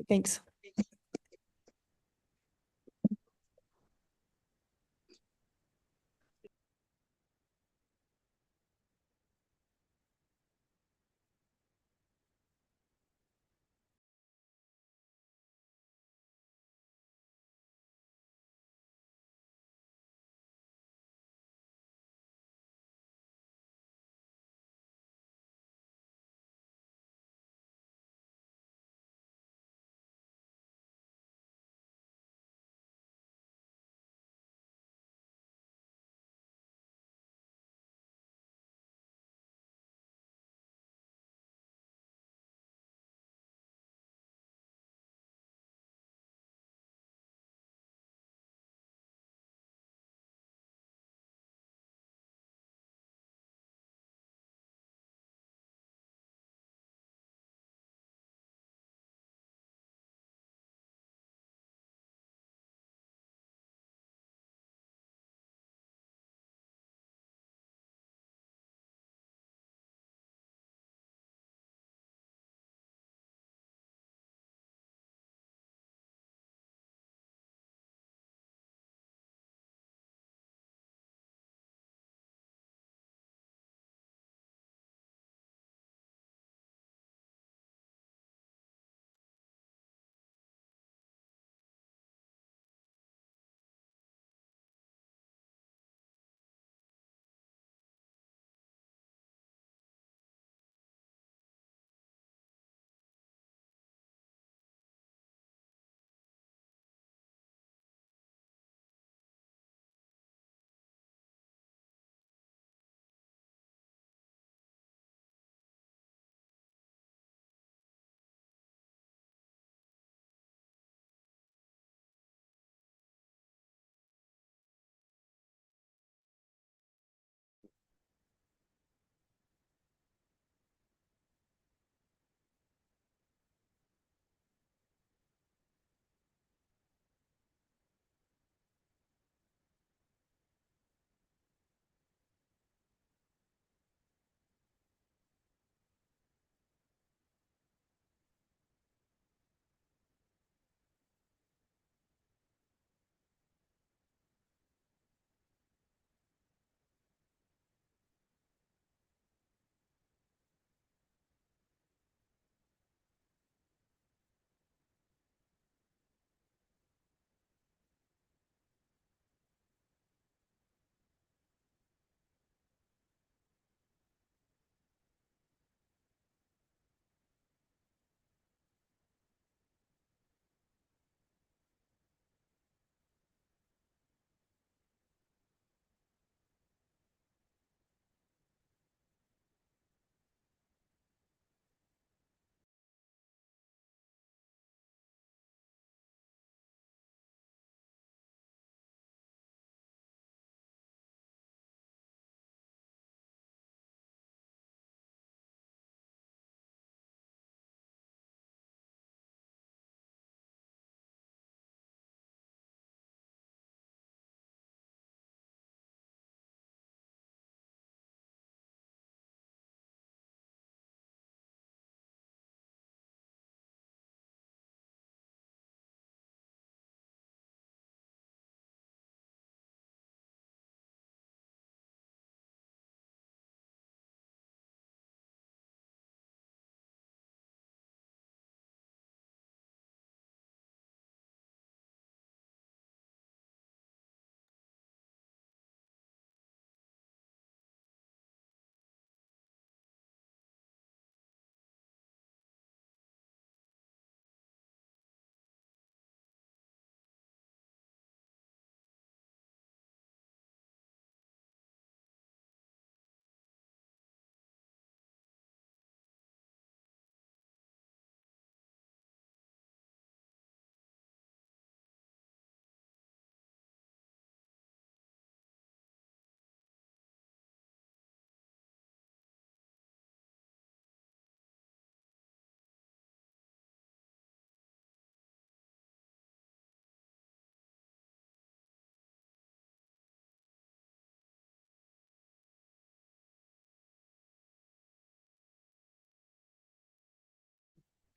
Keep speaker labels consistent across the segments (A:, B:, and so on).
A: Thanks.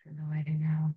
B: No, I don't know.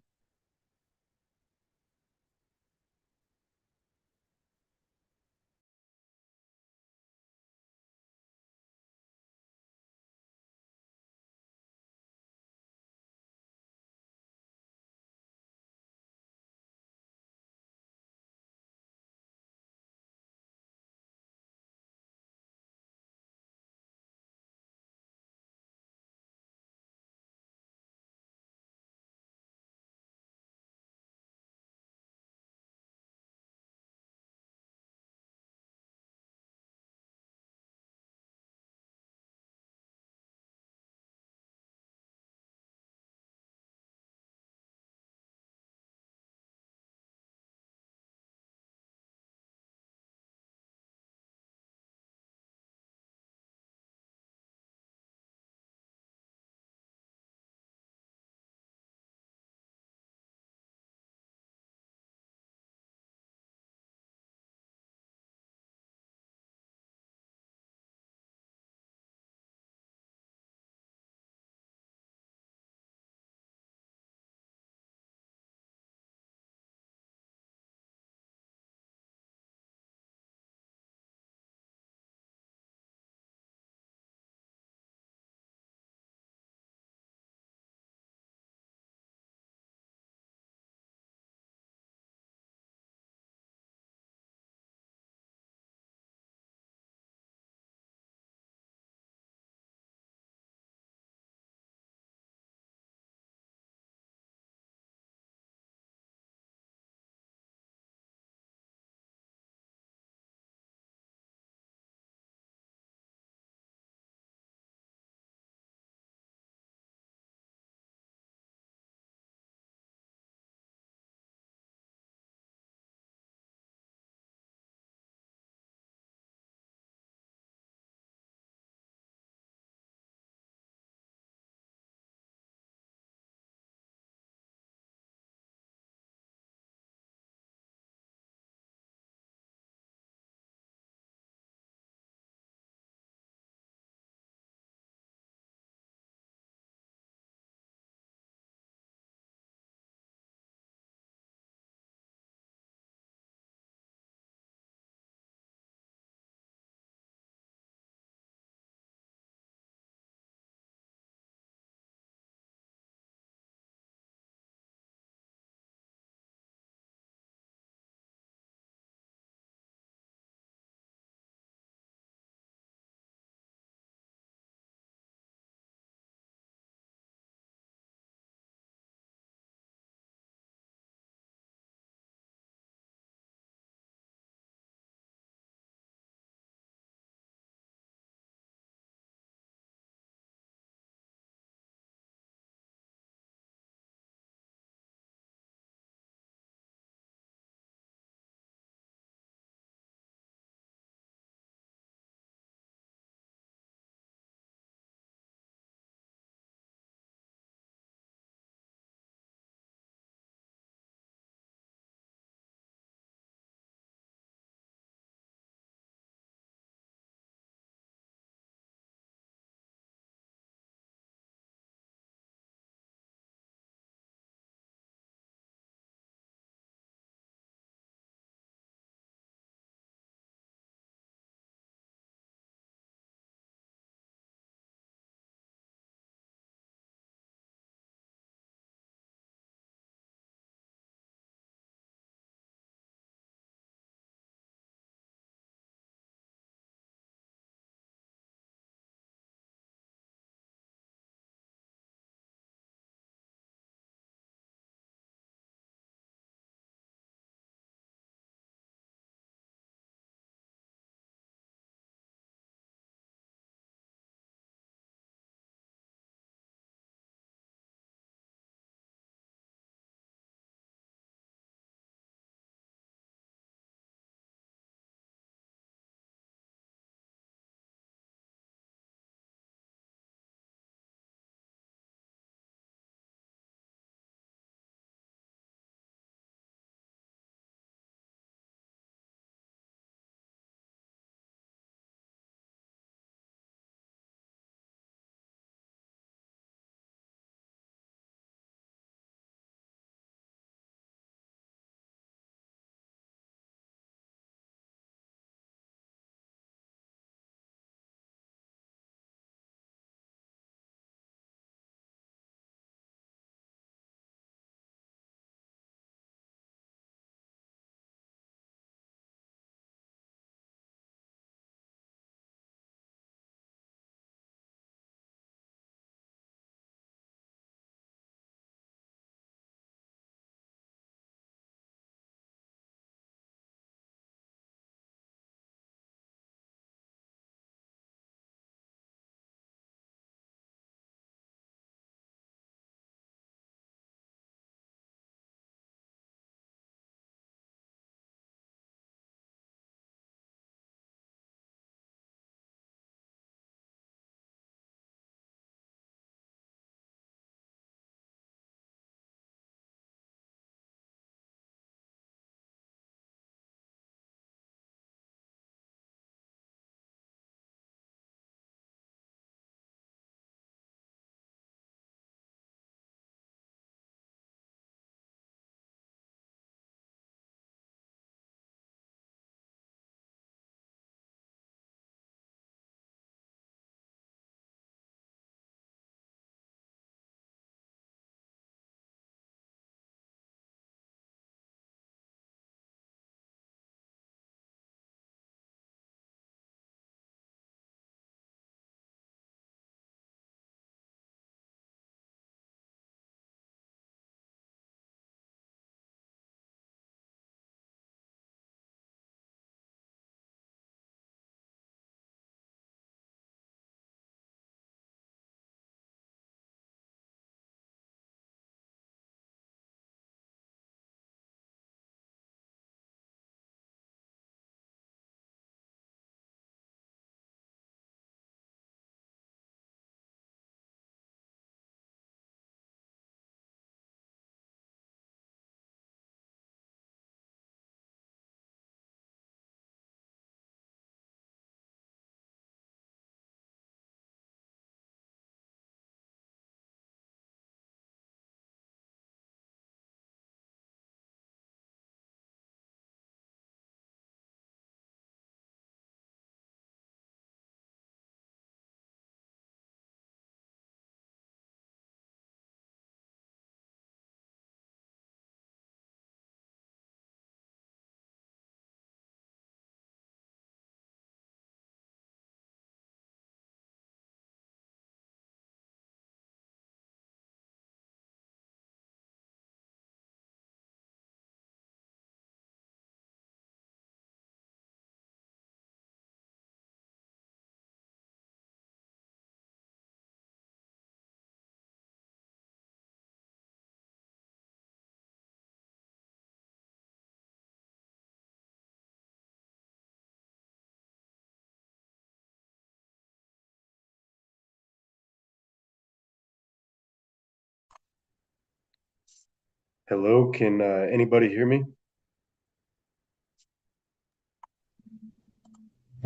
A: Hello, can anybody hear me?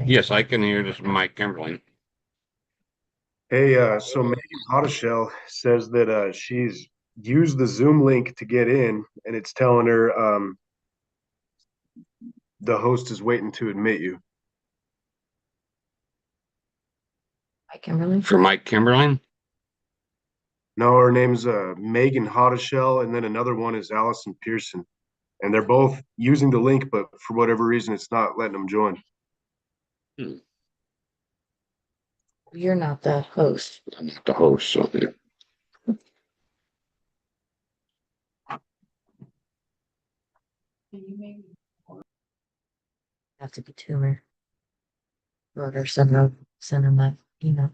B: Yes, I can hear this, Mike Kimberly.
A: Hey, so Megan Hotteshell says that she's used the Zoom link to get in, and it's telling her the host is waiting to admit you.
C: Mike Kimberly.
B: For Mike Kimberly?
A: No, her name's Megan Hotteshell, and then another one is Allison Pearson, and they're both using the link, but for whatever reason, it's not letting them join.
C: You're not the host.
B: I'm not the host, so yeah.
C: Have to be tumor. Or send them that email.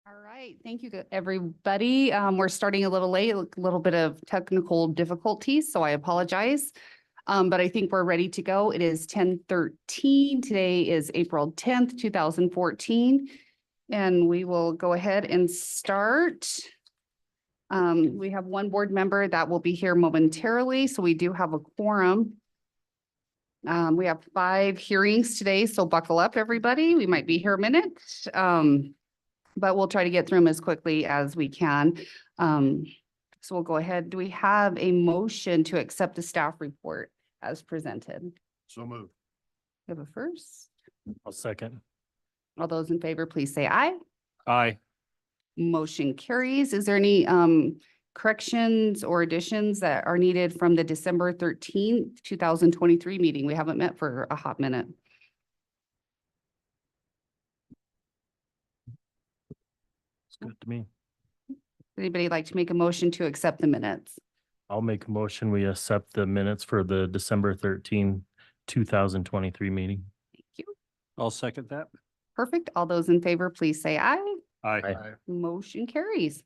D: All right, thank you, everybody. We're starting a little late, a little bit of technical difficulties, so I apologize. But I think we're ready to go. It is 10:13. Today is April 10th, 2014. And we will go ahead and start. We have one board member that will be here momentarily, so we do have a quorum. We have 5 hearings today, so buckle up, everybody. We might be here a minute. But we'll try to get through them as quickly as we can. So we'll go ahead. Do we have a motion to accept the staff report as presented?
E: So moved.
D: We have a first.
E: I'll second.
D: All those in favor, please say aye.
E: Aye.
D: Motion carries. Is there any corrections or additions that are needed from the December 13th, 2023 meeting? We haven't met for a hot minute.
E: It's good to me.
D: Anybody like to make a motion to accept the minutes?
E: I'll make a motion. We accept the minutes for the December 13, 2023 meeting.
D: Thank you.
F: I'll second that.
D: Perfect. All those in favor, please say aye.
E: Aye.
D: Motion carries.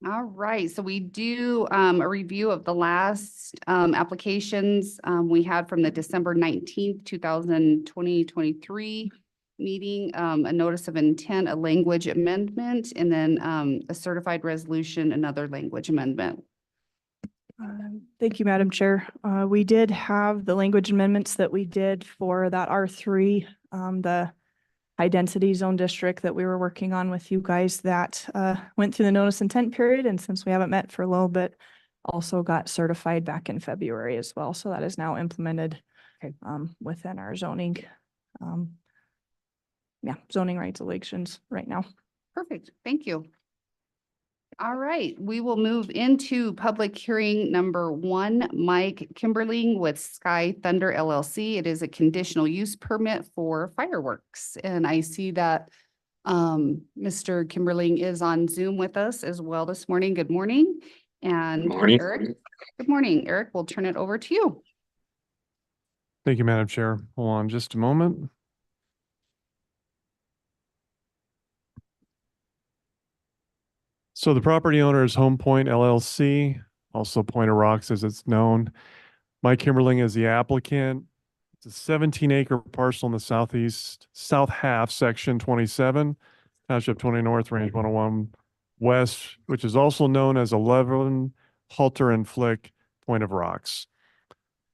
D: All right, so we do a review of the last applications we had from the December 19th, 2023 meeting, a notice of intent, a language amendment, and then a certified resolution, another language amendment.
G: Thank you, Madam Chair. We did have the language amendments that we did for that R3, the high density zone district that we were working on with you guys that went through the notice intent period. And since we haven't met for a little bit, also got certified back in February as well. So that is now implemented within our zoning. Zoning regulations right now.
D: Perfect. Thank you. All right, we will move into public hearing number 1, Mike Kimberling with Sky Thunder LLC. It is a conditional use permit for fireworks. And I see that Mr. Kimberling is on Zoom with us as well this morning. Good morning. And
B: Morning.
D: Eric, good morning. Eric, we'll turn it over to you.
F: Thank you, Madam Chair. Hold on just a moment. So the property owner is Home Point LLC, also Point of Rocks as it's known. Mike Kimberling is the applicant. It's a 17-acre parcel in the south half, section 27, Township 20 North, Range 101 West, which is also known as 11 Halter and Flick Point of Rocks.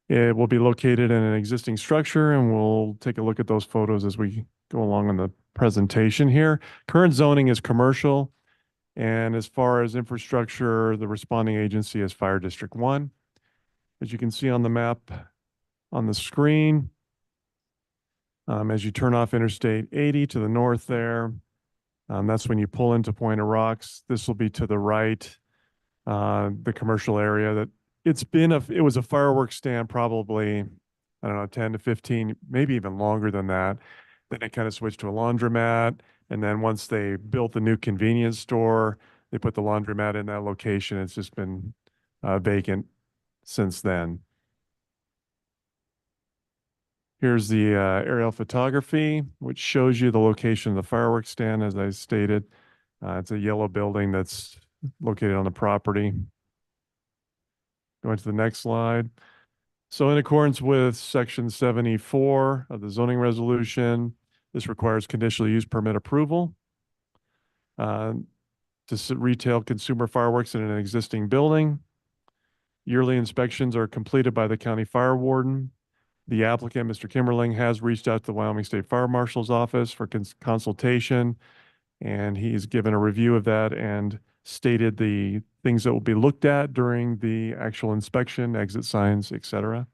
F: It will be located in an existing structure, and we'll take a look at those photos as we go along in the presentation here. Current zoning is commercial, and as far as infrastructure, the responding agency is Fire District 1. As you can see on the map on the screen, as you turn off Interstate 80 to the north there, that's when you pull into Point of Rocks. This will be to the right, the commercial area that it was a fireworks stand probably, I don't know, 10 to 15, maybe even longer than that. Then it kind of switched to a laundromat. And then once they built the new convenience store, they put the laundromat in that location. It's just been vacant since then. Here's the aerial photography, which shows you the location of the fireworks stand, as I stated. It's a yellow building that's located on the property. Going to the next slide. So in accordance with section 74 of the zoning resolution, this requires conditional use permit approval to retail consumer fireworks in an existing building. Yearly inspections are completed by the county fire warden. The applicant, Mr. Kimberling, has reached out to the Wyoming State Fire Marshal's office for consultation, and he's given a review of that and stated the things that will be looked at during the actual inspection, exit signs, etc.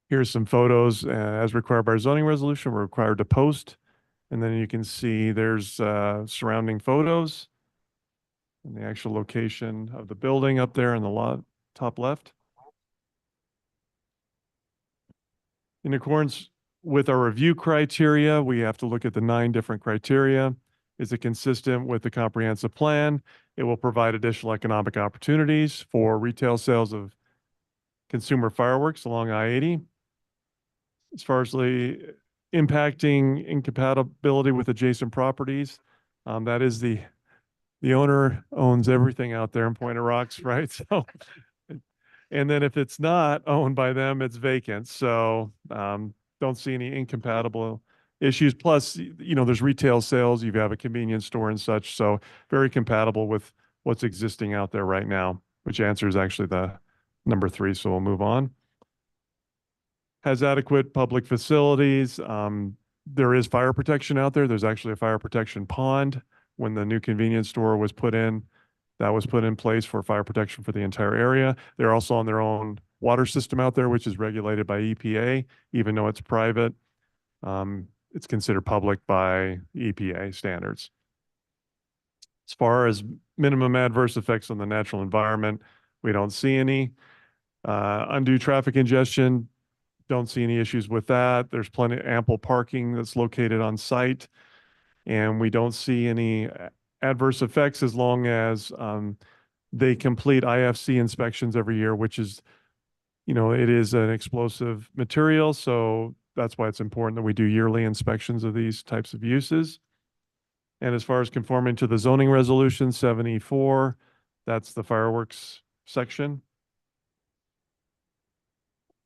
F: Here's some photos. As required by our zoning resolution, we're required to post. And then you can see there's surrounding photos and the actual location of the building up there in the top left. In accordance with our review criteria, we have to look at the 9 different criteria. Is it consistent with the comprehensive plan? It will provide additional economic opportunities for retail sales of consumer fireworks along I-80. As far as the impacting incompatibility with adjacent properties, that is the owner owns everything out there in Point of Rocks, right? So, and then if it's not owned by them, it's vacant. So don't see any incompatible issues. Plus, you know, there's retail sales, you have a convenience store and such. So very compatible with what's existing out there right now, which answers actually the number 3. So we'll move on. Has adequate public facilities. There is fire protection out there. There's actually a fire protection pond. When the new convenience store was put in, that was put in place for fire protection for the entire area. They're also on their own water system out there, which is regulated by EPA, even though it's private. It's considered public by EPA standards. As far as minimum adverse effects on the natural environment, we don't see any. Undue traffic congestion, don't see any issues with that. There's ample parking that's located on site, and we don't see any adverse effects as long as they complete IFC inspections every year, which is, you know, it is an explosive material. So that's why it's important that we do yearly inspections of these types of uses. And as far as conforming to the zoning resolution 74, that's the fireworks section.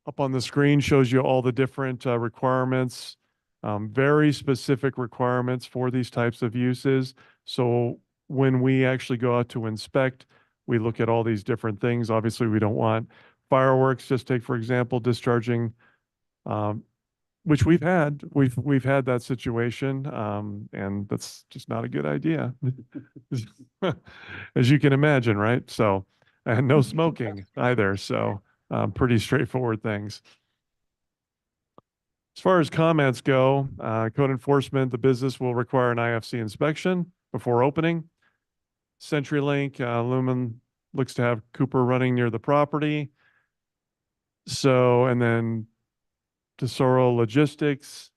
F: Up on the screen shows you all the different requirements, very specific requirements for these types of uses. So when we actually go out to inspect, we look at all these different things. Obviously, we don't want fireworks, just take, for example, discharging, which we've had that situation, and that's just not a good idea, as you can imagine, right? So, and no smoking either. So pretty straightforward things. As far as comments go, code enforcement, the business will require an IFC inspection before opening. CenturyLink, Lumen looks to have Cooper running near the property. So, and then Tesoro Logistics,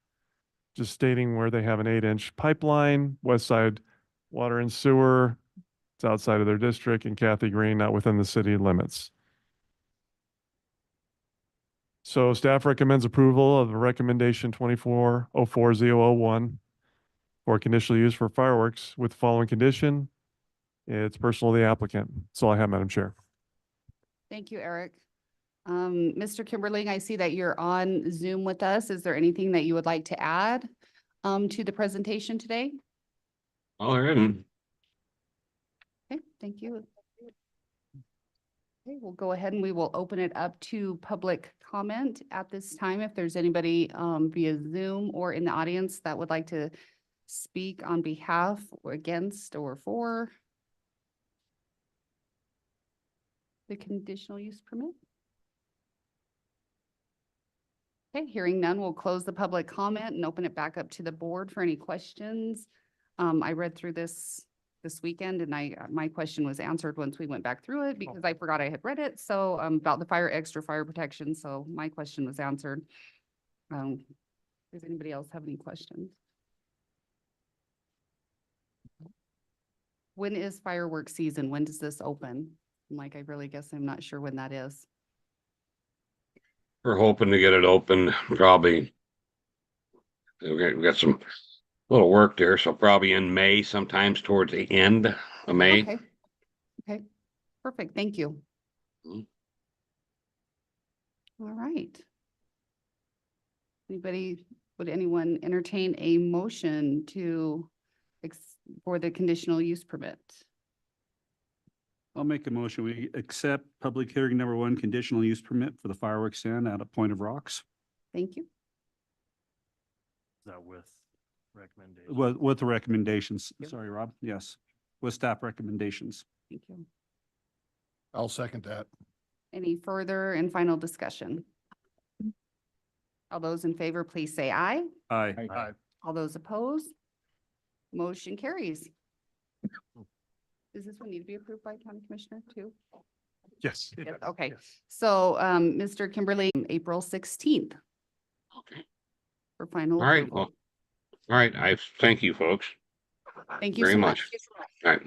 F: just stating where they have an 8-inch pipeline, West Side Water and Sewer, it's outside of their district, and Kathy Green, not within the city limits. So staff recommends approval of recommendation 2404-001 for conditional use for fireworks with the following condition. It's personal to the applicant. That's all I have, Madam Chair.
D: Thank you, Eric. Mr. Kimberling, I see that you're on Zoom with us. Is there anything that you would like to add to the presentation today?
B: Oh, there isn't.
D: Okay, thank you. Okay, we'll go ahead and we will open it up to public comment at this time. If there's anybody via Zoom or in the audience that would like to speak on behalf or against or for the conditional use permit. Okay, hearing none, we'll close the public comment and open it back up to the board for any questions. I read through this weekend and my question was answered once we went back through it because I forgot I had read it. So about the extra fire protection. So my question was answered. Does anybody else have any questions? When is fireworks season? When does this open? Mike, I really guess I'm not sure when that is.
B: We're hoping to get it open probably. We got some little work there, so probably in May, sometimes towards the end of May.
D: Okay. Okay, perfect. Thank you.
B: Mhm.
D: All right. Would anyone entertain a motion for the conditional use permit?
H: I'll make a motion. We accept public hearing number 1, conditional use permit for the fireworks stand out at Point of Rocks.
D: Thank you.
E: Is that with recommendation?
H: With the recommendations.
D: Yep.
H: Sorry, Rob. Yes, with staff recommendations.
D: Thank you.
I: I'll second that.
D: Any further and final discussion? All those in favor, please say aye.
H: Aye.
I: Aye.
D: All those opposed? Motion carries. Does this one need to be approved by county commissioner too?
F: Yes.
D: Yes, okay. So, Mr. Kimberly, April 16th
B: Okay.
D: for final.
B: All right.
D: approval.
B: Well, all right. I thank you, folks.
D: Thank you
B: very
D: so
B: much. All right.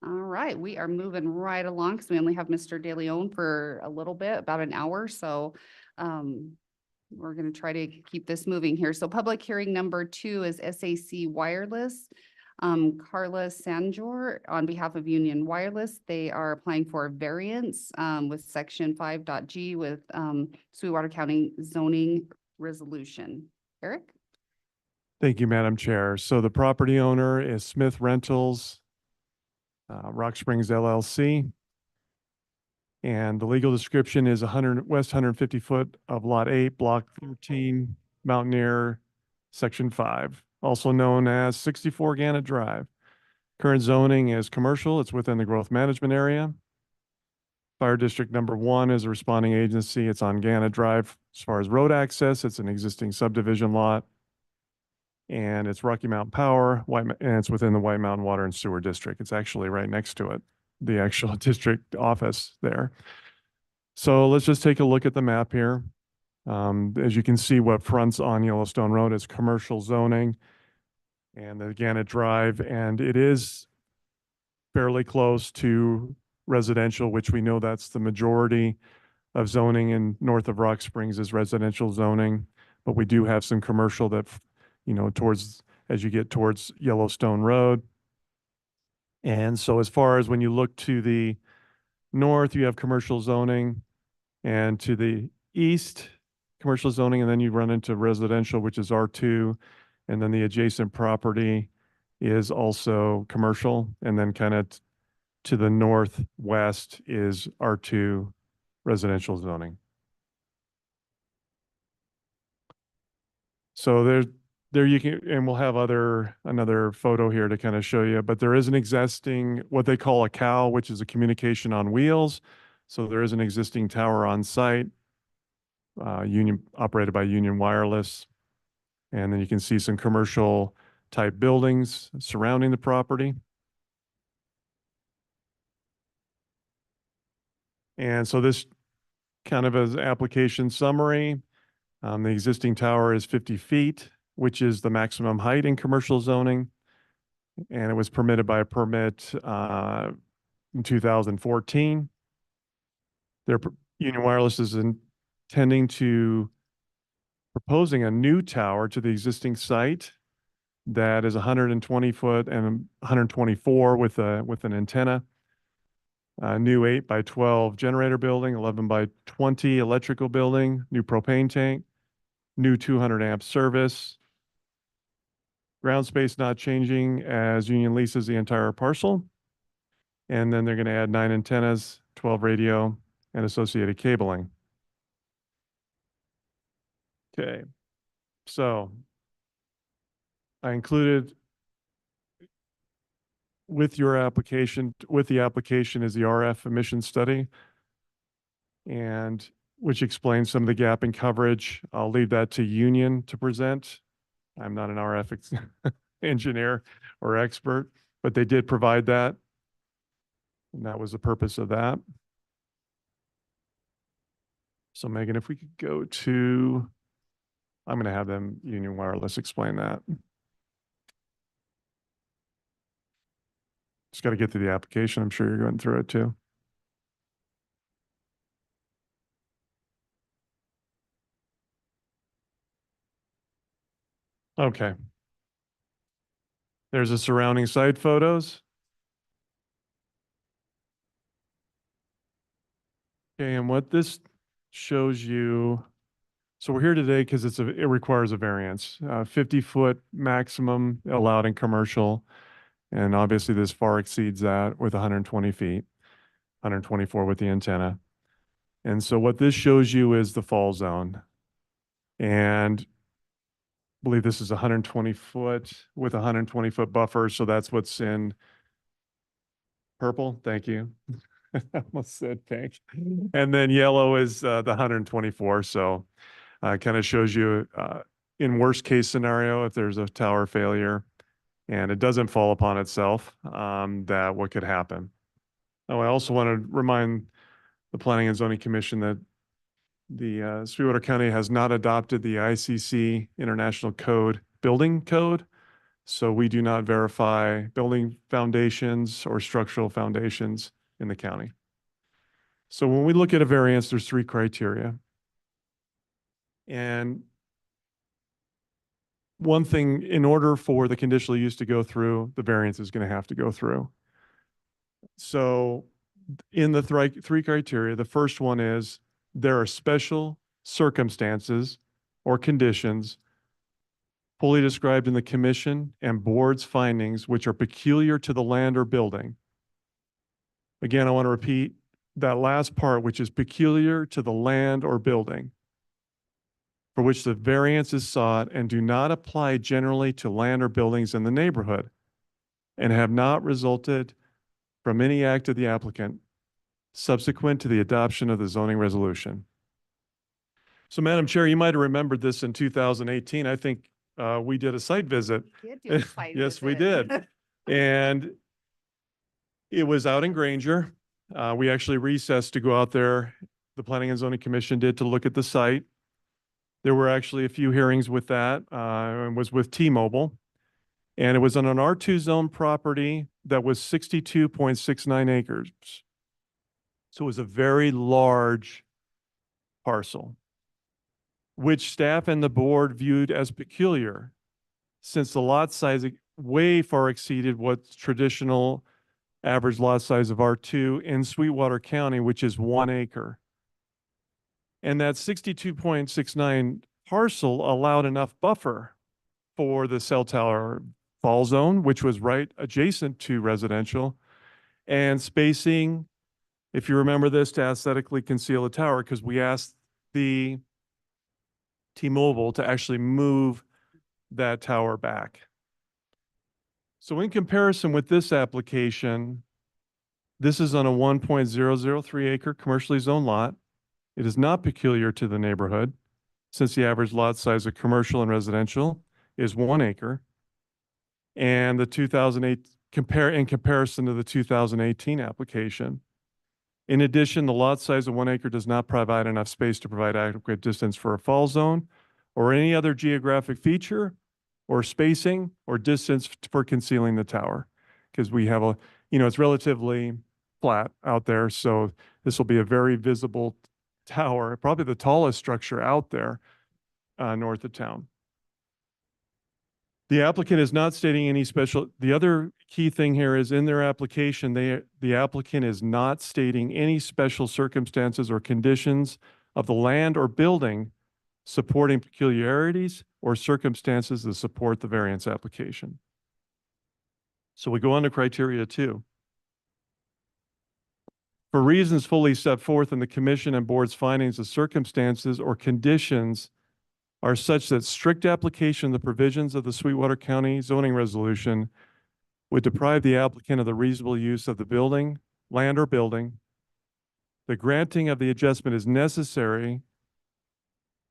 D: All right, we are moving right along because we only have Mr. De Leon for a little bit, about an hour. So we're going to try to keep this moving here. So public hearing number 2 is SAC Wireless. Carla Sanjor on behalf of Union Wireless, they are applying for a variance with section 5.g with Sweetwater County zoning resolution. Eric?
F: Thank you, Madam Chair. So the property owner is Smith Rentals, Rock Springs LLC. And the legal description is 100 west 150 foot of Lot 8, Block 13, Mountaineer, Section 5, also known as 64 Gannett Drive. Current zoning is commercial. It's within the growth management area. Fire District Number 1 is a responding agency. It's on Gannett Drive. As far as road access, it's an existing subdivision lot. And it's Rocky Mountain Power, and it's within the White Mountain Water and Sewer District. It's actually right next to it, the actual district office there. So let's just take a look at the map here. As you can see, what fronts on Yellowstone Road is commercial zoning and the Gannett Drive, and it is fairly close to residential, which we know that's the majority of zoning in north of Rock Springs is residential zoning, but we do have some commercial that towards, as you get towards Yellowstone Road. And so as far as when you look to the north, you have commercial zoning, and to the east, commercial zoning, and then you run into residential, which is R2, and then the adjacent property is also commercial, and then kind of to the northwest is R2 residential zoning. So there you can, and we'll have another photo here to kind of show you, but there is an existing, what they call a COW, which is a communication on wheels. So there is an existing tower on site. operated by Union Wireless. And then you can see some commercial type buildings surrounding the property. And so this kind of as application summary, the existing tower is 50 feet, which is the maximum height in commercial zoning. And it was permitted by a permit in 2014. Union Wireless is intending to proposing a new tower to the existing site that is 120 foot and 124 with an antenna. A new 8 by 12 generator building, 11 by 20 electrical building, new propane tank, new 200 amp service. Ground space not changing as Union leases the entire parcel. And then they're going to add 9 antennas, 12 radio, and associated cabling. Okay, so I included with the application is the RF emission study, and which explains some of the gap in coverage. I'll leave that to Union to present. I'm not an RF engineer or expert, but they did provide that. And that was the purpose of that. So Megan, if we could go to, I'm going to have them, Union Wireless, explain that. Just got to get to the application. I'm sure you're going through it too. Okay. There's the surrounding site photos. Okay, and what this shows you, so we're here today because it requires a variance, 50-foot maximum allowed in commercial. And obviously this far exceeds that with 120 feet, 124 with the antenna. And so what this shows you is the fall zone. And I believe this is 120 foot with 120 foot buffer. So that's what's in purple. Thank you. I almost said pink. And then yellow is the 124. So kind of shows you in worst case scenario, if there's a tower failure and it doesn't fall upon itself, that what could happen. Oh, I also want to remind the Planning and Zoning Commission that the Sweetwater County has not adopted the ICC International Code building code. So we do not verify building foundations or structural foundations in the county. So when we look at a variance, there's 3 criteria. And one thing, in order for the conditional use to go through, the variance is going to have to go through. So in the 3 criteria, the first one is there are special circumstances or conditions fully described in the commission and board's findings which are peculiar to the land or building. Again, I want to repeat that last part, which is peculiar to the land or building, for which the variance is sought and do not apply generally to land or buildings in the neighborhood and have not resulted from any act of the applicant subsequent to the adoption of the zoning resolution. So Madam Chair, you might have remembered this in 2018. I think we did a site visit. Yes, we did. And it was out in Granger. We actually recessed to go out there. The Planning and Zoning Commission did to look at the site. There were actually a few hearings with that. It was with T-Mobile. And it was on an R2 zone property that was 62.69 acres. So it was a very large parcel, which staff and the board viewed as peculiar since the lot size way far exceeded what's traditional average lot size of R2 in Sweetwater County, which is 1 acre. And that 62.69 parcel allowed enough buffer for the cell tower fall zone, which was right adjacent to residential, and spacing, if you remember this, to aesthetically conceal the tower, because we asked the T-Mobile to actually move that tower back. So in comparison with this application, this is on a 1.003 acre commercially zoned lot. It is not peculiar to the neighborhood, since the average lot size of commercial and residential is 1 acre. And the 2008 in comparison to the 2018 application. In addition, the lot size of 1 acre does not provide enough space to provide adequate distance for a fall zone or any other geographic feature or spacing or distance for concealing the tower. Because we have it's relatively flat out there. So this will be a very visible tower, probably the tallest structure out there north of town. The applicant is not stating any the other key thing here is in their application, the applicant is not stating any special circumstances or conditions of the land or building supporting peculiarities or circumstances that support the variance application. So we go on to criteria 2. For reasons fully set forth in the commission and board's findings, the circumstances or conditions are such that strict application of the provisions of the Sweetwater County zoning resolution would deprive the applicant of the reasonable use of the building, land or building. The granting of the adjustment is necessary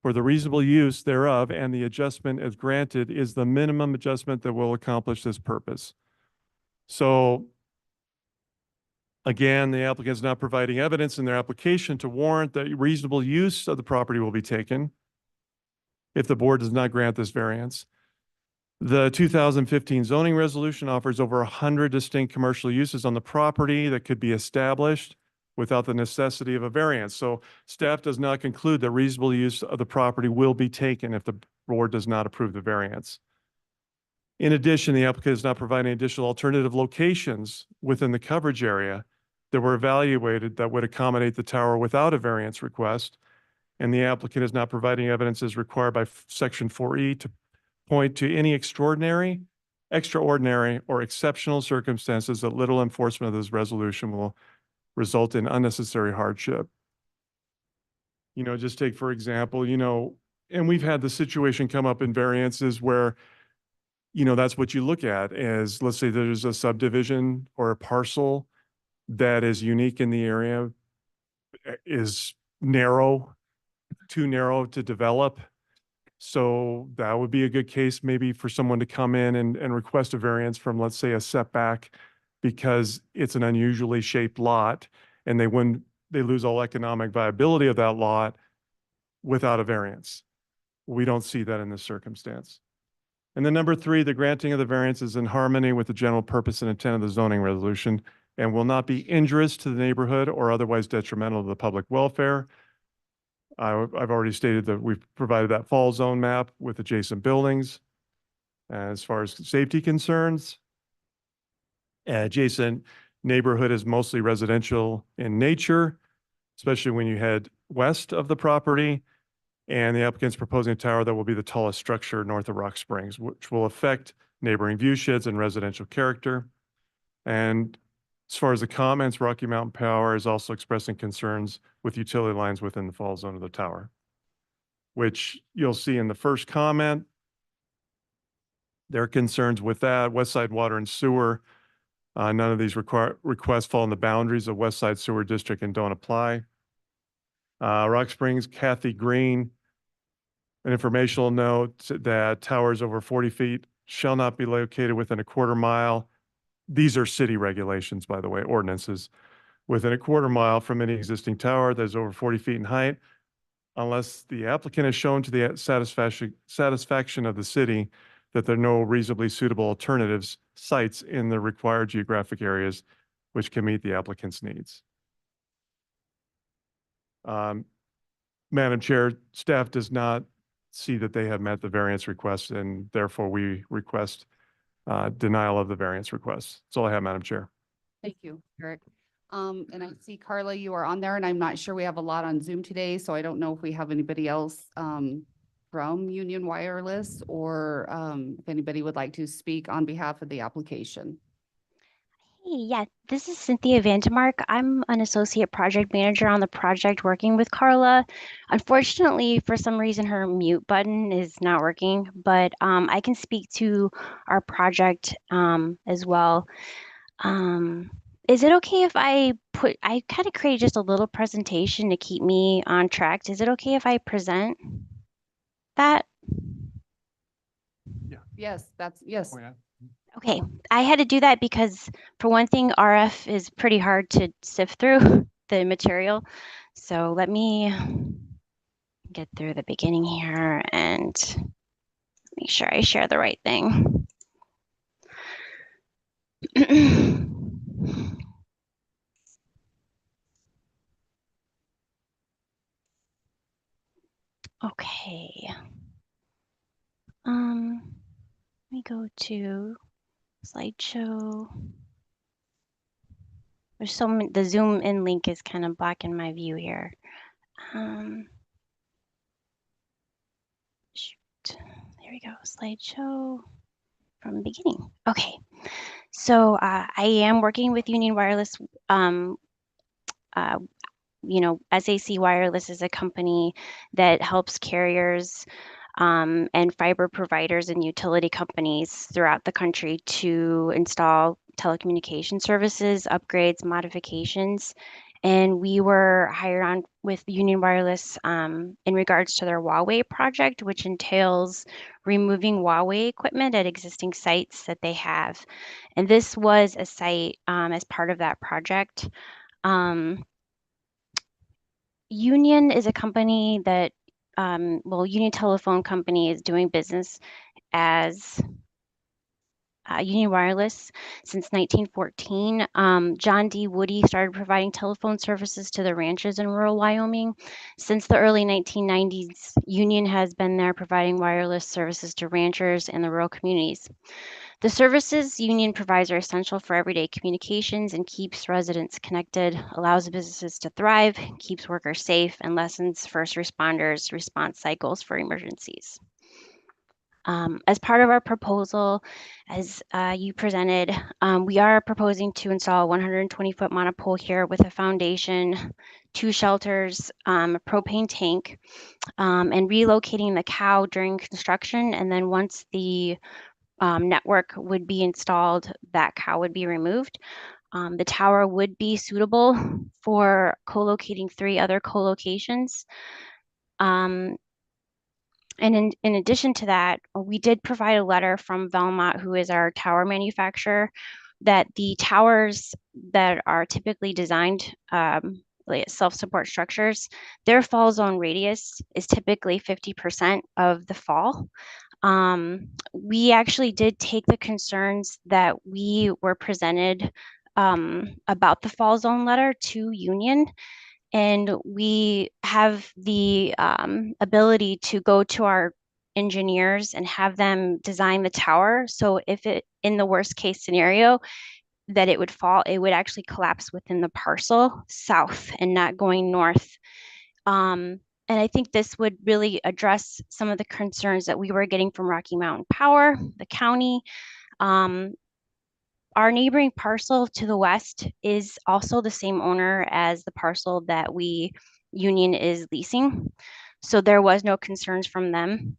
F: for the reasonable use thereof, and the adjustment as granted is the minimum adjustment that will accomplish this purpose. So again, the applicant is not providing evidence in their application to warrant that reasonable use of the property will be taken if the board does not grant this variance. The 2015 zoning resolution offers over 100 distinct commercial uses on the property that could be established without the necessity of a variance. So staff does not conclude that reasonable use of the property will be taken if the board does not approve the variance. In addition, the applicant is not providing additional alternative locations within the coverage area that were evaluated that would accommodate the tower without a variance request. And the applicant is not providing evidence as required by Section 4E to point to any extraordinary, or exceptional circumstances that little enforcement of this resolution will result in unnecessary hardship. Just take, for example, and we've had the situation come up in variances where, that's what you look at is, let's say there's a subdivision or a parcel that is unique in the area, is narrow, too narrow to develop. So that would be a good case maybe for someone to come in and request a variance from, let's say, a setback because it's an unusually shaped lot and they lose all economic viability of that lot without a variance. We don't see that in this circumstance. And then number 3, the granting of the variance is in harmony with the general purpose and intent of the zoning resolution and will not be injurious to the neighborhood or otherwise detrimental to the public welfare. I've already stated that we've provided that fall zone map with adjacent buildings. As far as safety concerns, adjacent neighborhood is mostly residential in nature, especially when you head west of the property. And the applicant's proposing a tower that will be the tallest structure north of Rock Springs, which will affect neighboring view sheds and residential character. And as far as the comments, Rocky Mountain Power is also expressing concerns with utility lines within the fall zone of the tower, which you'll see in the first comment. There are concerns with that. West Side Water and Sewer. None of these requests fall in the boundaries of West Side Sewer District and don't apply. Rock Springs, Kathy Green, an informational note that towers over 40 feet shall not be located within a quarter mile. These are city regulations, by the way, ordinances. Within a quarter mile from any existing tower that is over 40 feet in height, unless the applicant has shown to the satisfaction of the city that there are no reasonably suitable alternatives sites in the required geographic areas which can meet the applicant's needs. Madam Chair, staff does not see that they have met the variance request, and therefore we request denial of the variance request. That's all I have, Madam Chair.
D: Thank you, Eric. And I see Carla, you are on there, and I'm not sure we have a lot on Zoom today, so I don't know if we have anybody else from Union Wireless or if anybody would like to speak on behalf of the application.
J: Hey, yeah, this is Cynthia Vandemark. I'm an associate project manager on the project working with Carla. Unfortunately, for some reason, her mute button is not working, but I can speak to our project as well. Is it okay if I kind of created just a little presentation to keep me on track? Is it okay if I present that?
D: Yes, yes.
F: Oh, yeah.
J: Okay, I had to do that because for one thing, RF is pretty hard to sift through the material. So let me get through the beginning here and make sure I share the right thing. Okay. Let me go to slideshow. There's so many, the zoom in link is kind of blocking my view here. Shoot, there we go, slideshow from the beginning. Okay, so I am working with Union Wireless. SAC Wireless is a company that helps carriers and fiber providers and utility companies throughout the country to install telecommunication services, upgrades, modifications. And we were hired on with Union Wireless in regards to their Huawei project, which entails removing Huawei equipment at existing sites that they have. And this was a site as part of that project. Union is a company that, Union Telephone Company is doing business as Union Wireless since 1914. John D. Woody started providing telephone services to the ranches in rural Wyoming. Since the early 1990s, Union has been there providing wireless services to ranchers and the rural communities. The services Union provides are essential for everyday communications and keeps residents connected, allows businesses to thrive, keeps workers safe, and lessens first responders' response cycles for emergencies. As part of our proposal, as you presented, we are proposing to install a 120-foot monopole here with a foundation, 2 shelters, a propane tank, and relocating the cow during construction. And then once the network would be installed, that cow would be removed. The tower would be suitable for co-locating 3 other co-locations. And in addition to that, we did provide a letter from Velmont, who is our tower manufacturer, that the towers that are typically designed like self-support structures, their fall zone radius is typically 50% of the fall. We actually did take the concerns that we were presented about the fall zone letter to Union, and we have the ability to go to our engineers and have them design the tower. So if it, in the worst case scenario, that it would fall, it would actually collapse within the parcel south and not going north. And I think this would really address some of the concerns that we were getting from Rocky Mountain Power, the county. Our neighboring parcel to the west is also the same owner as the parcel that Union is leasing. So there was no concerns from them.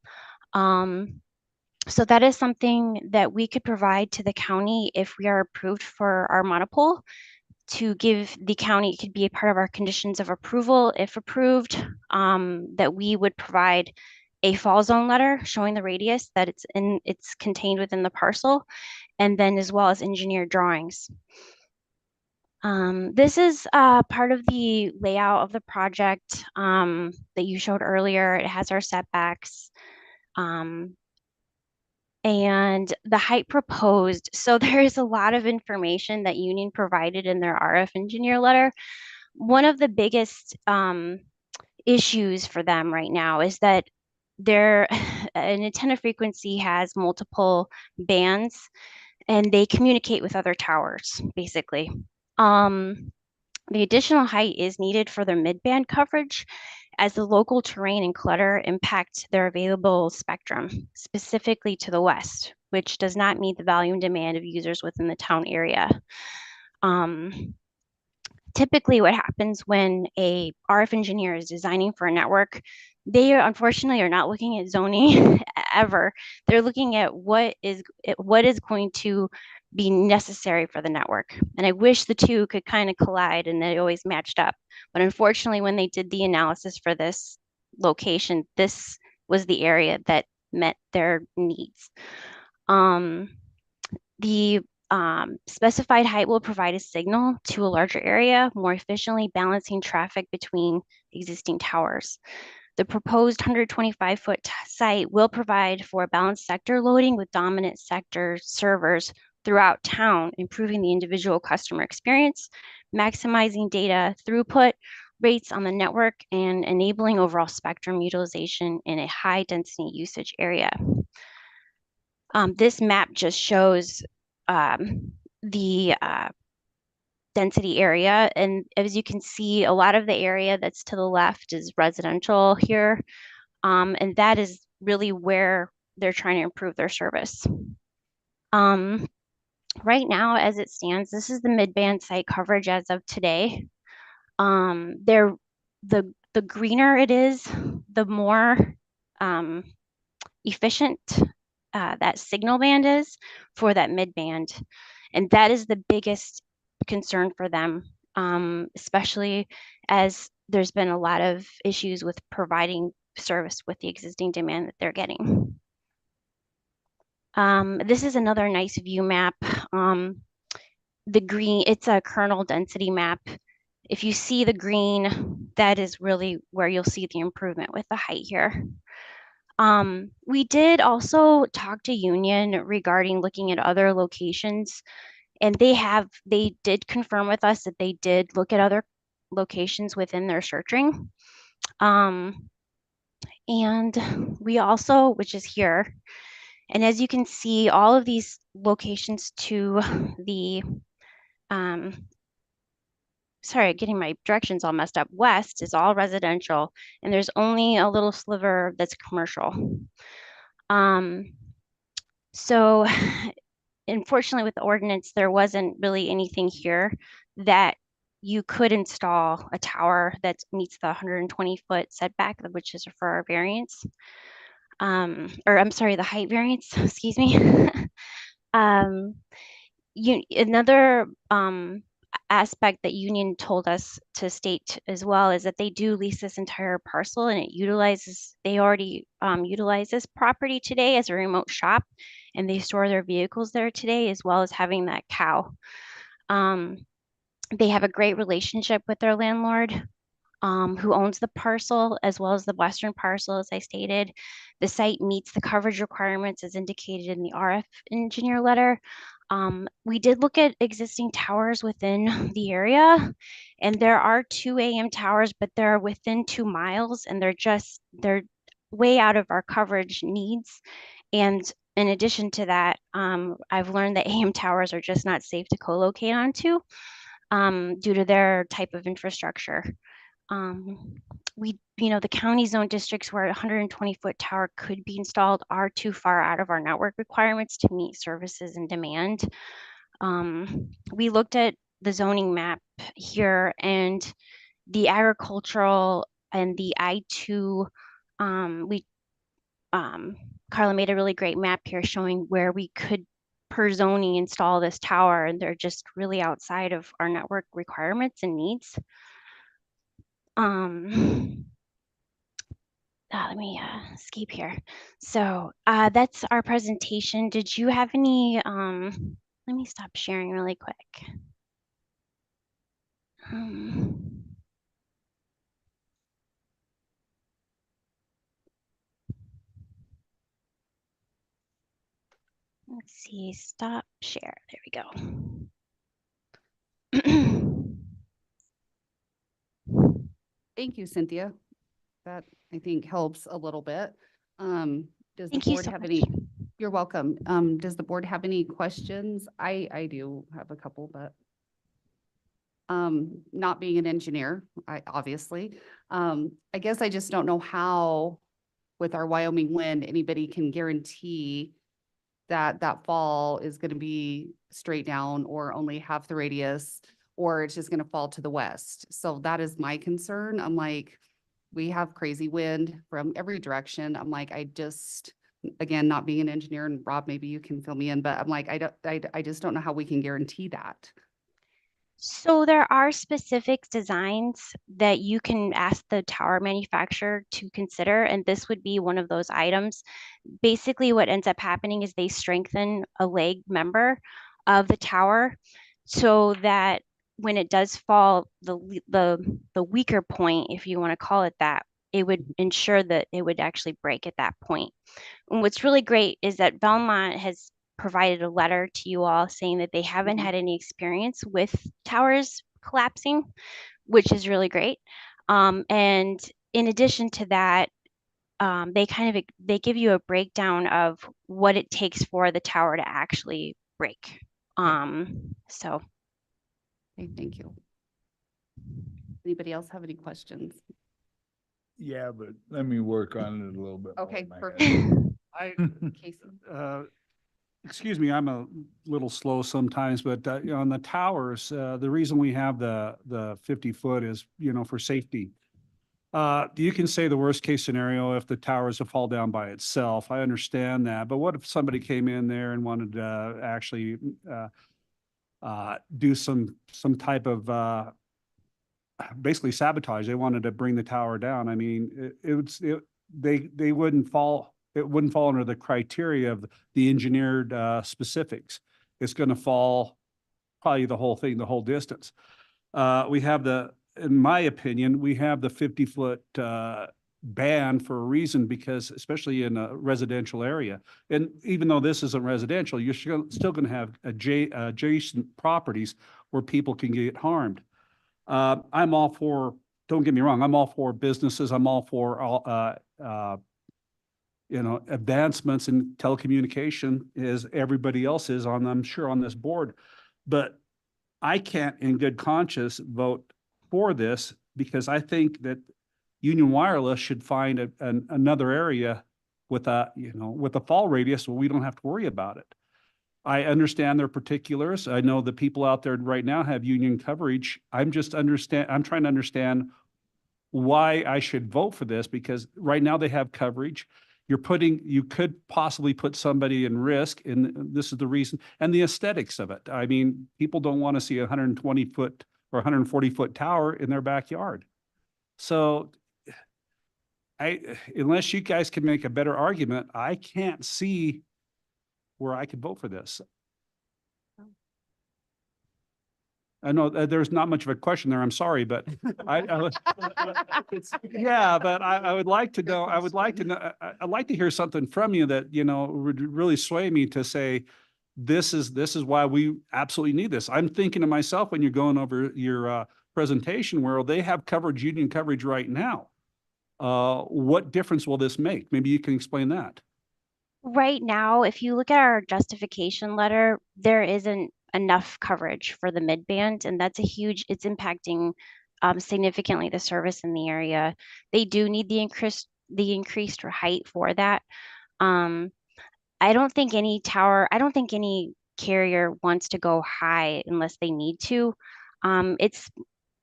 J: So that is something that we could provide to the county if we are approved for our monopole, to give the county, it could be a part of our conditions of approval if approved, that we would provide a fall zone letter showing the radius that it's contained within the parcel, and then as well as engineered drawings. This is part of the layout of the project that you showed earlier. It has our setbacks. And the height proposed. So there is a lot of information that Union provided in their RF engineer letter. One of the biggest issues for them right now is that an antenna frequency has multiple bands and they communicate with other towers, basically. The additional height is needed for their mid-band coverage, as the local terrain and clutter impact their available spectrum, specifically to the west, which does not meet the volume demand of users within the town area. Typically what happens when a RF engineer is designing for a network, they unfortunately are not looking at zoning ever. They're looking at what is going to be necessary for the network. And I wish the two could kind of collide and they always matched up. But unfortunately, when they did the analysis for this location, this was the area that met their needs. The specified height will provide a signal to a larger area, more efficiently balancing traffic between existing towers. The proposed 125-foot site will provide for balanced sector loading with dominant sector servers throughout town, improving the individual customer experience, maximizing data throughput rates on the network, and enabling overall spectrum utilization in a high density usage area. This map just shows the density area. And as you can see, a lot of the area that's to the left is residential here. And that is really where they're trying to improve their service. Right now, as it stands, this is the mid-band site coverage as of today. The greener it is, the more efficient that signal band is for that mid-band. And that is the biggest concern for them, especially as there's been a lot of issues with providing service with the existing demand that they're getting. This is another nice view map. The green, it's a kernel density map. If you see the green, that is really where you'll see the improvement with the height here. We did also talk to Union regarding looking at other locations, and they did confirm with us that they did look at other locations within their searching. And we also, which is here, and as you can see, all of these locations to the, sorry, getting my directions all messed up. West is all residential, and there's only a little sliver that's commercial. So unfortunately with the ordinance, there wasn't really anything here that you could install a tower that meets the 120-foot setback, which is for our variance. Or I'm sorry, the height variance, excuse me. Another aspect that Union told us to state as well is that they do lease this entire parcel, and they already utilize this property today as a remote shop, and they store their vehicles there today, as well as having that cow. They have a great relationship with their landlord, who owns the parcel as well as the western parcel, as I stated. The site meets the coverage requirements as indicated in the RF engineer letter. We did look at existing towers within the area, and there are 2 AM towers, but they're within 2 miles, and they're way out of our coverage needs. And in addition to that, I've learned that AM towers are just not safe to co-locate onto due to their type of infrastructure. The county zone districts where a 120-foot tower could be installed are too far out of our network requirements to meet services and demand. We looked at the zoning map here, and the agricultural and the I-2, Carla made a really great map here showing where we could per zoning install this tower, and they're just really outside of our network requirements and needs. Let me escape here. So that's our presentation. Did you have any, let me stop sharing really quick. Let's see, stop share. There we go.
D: Thank you, Cynthia. That I think helps a little bit. Does the
J: Thank you
D: board
J: so
D: have
J: much.
D: any? You're welcome. Does the board have any questions? I do have a couple, but not being an engineer, obviously, I guess I just don't know how with our Wyoming wind, anybody can guarantee that that fall is going to be straight down or only half the radius, or it's just going to fall to the west. So that is my concern. I'm like, we have crazy wind from every direction. I'm like, I just Again, not being an engineer, and Rob, maybe you can fill me in, but I'm like, I just don't know how we can guarantee that.
J: So there are specific designs that you can ask the tower manufacturer to consider, and this would be one of those items. Basically, what ends up happening is they strengthen a leg member of the tower so that when it does fall, the weaker point, if you want to call it that, it would ensure that it would actually break at that point. And what's really great is that Belmont has provided a letter to you all saying that they haven't had any experience with towers collapsing, which is really great. And in addition to that, they give you a breakdown of what it takes for the tower to actually break. So
D: Okay, thank you. Anybody else have any questions?
K: Yeah, but let me work on it a little bit. more
D: Okay,
K: in my
D: perfect.
K: head.
H: I,
D: Casey?
H: excuse me, I'm a little slow sometimes, but on the towers, the reason we have the 50-foot is, for safety. You can say the worst case scenario if the towers will fall down by itself. I understand that, but what if somebody came in there and wanted to actually do some type of basically sabotage? They wanted to bring the tower down. I mean, they wouldn't fall. It wouldn't fall under the criteria of the engineered specifics. It's going to fall probably the whole thing, the whole distance. In my opinion, we have the 50-foot ban for a reason, because especially in a residential area, and even though this isn't residential, you're still going to have adjacent properties where people can get harmed. I'm all for, don't get me wrong, I'm all for businesses. I'm all for advancements in telecommunication, as everybody else is on, I'm sure, on this board. But I can't in good conscience vote for this, because I think that Union Wireless should find another area with a fall radius where we don't have to worry about it. I understand their particulars. I know the people out there right now have union coverage. I'm trying to understand why I should vote for this, because right now they have coverage. You could possibly put somebody in risk, and this is the reason, and the aesthetics of it. I mean, people don't want to see a 120-foot or 140-foot tower in their backyard. So unless you guys can make a better argument, I can't see where I could vote for this. I know there's not much of a question there. I'm sorry, but yeah, but I would like to know, I'd like to hear something from you that, would really sway me to say, this is why we absolutely need this. I'm thinking to myself, when you're going over your presentation, where they have coverage, union coverage right now, what difference will this make? Maybe you can explain that.
J: right now, if you look at our justification letter, there isn't enough coverage for the mid-band, and that's it's impacting significantly the service in the area. They do need the increased height for that. I don't think any carrier wants to go high unless they need to. It's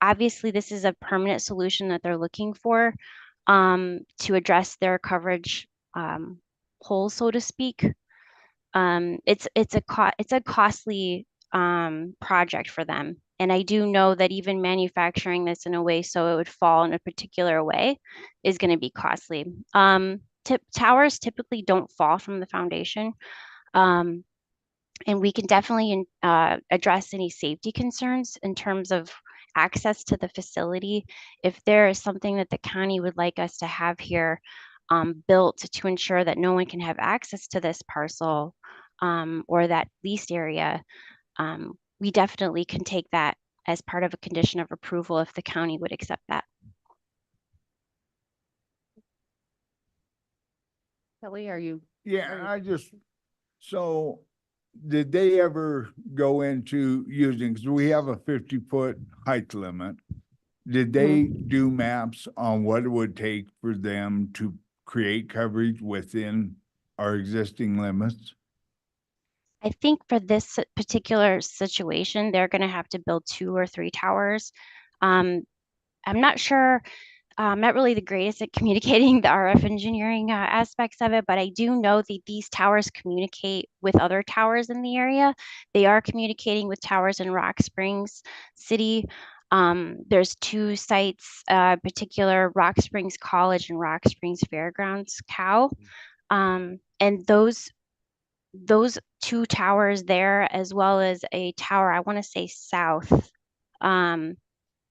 J: obviously, this is a permanent solution that they're looking for to address their coverage hole, so to speak. It's a costly project for them. And I do know that even manufacturing this in a way so it would fall in a particular way is going to be costly. Towers typically don't fall from the foundation. And we can definitely address any safety concerns in terms of access to the facility. If there is something that the county would like us to have here built to ensure that no one can have access to this parcel or that leased area, we definitely can take that as part of a condition of approval if the county would accept that.
D: Kelly, are you?
K: Yeah, so did they ever go into using, because we have a 50-foot height limit. Did they do maps on what it would take for them to create coverage within our existing limits?
J: I think for this particular situation, they're going to have to build 2 or 3 towers. I'm not sure. I'm not really the greatest at communicating the RF engineering aspects of it, but I do know that these towers communicate with other towers in the area. They are communicating with towers in Rock Springs City. There's two sites, particular Rock Springs College and Rock Springs Fairgrounds Cow. And those two towers there, as well as a tower, I want to say south,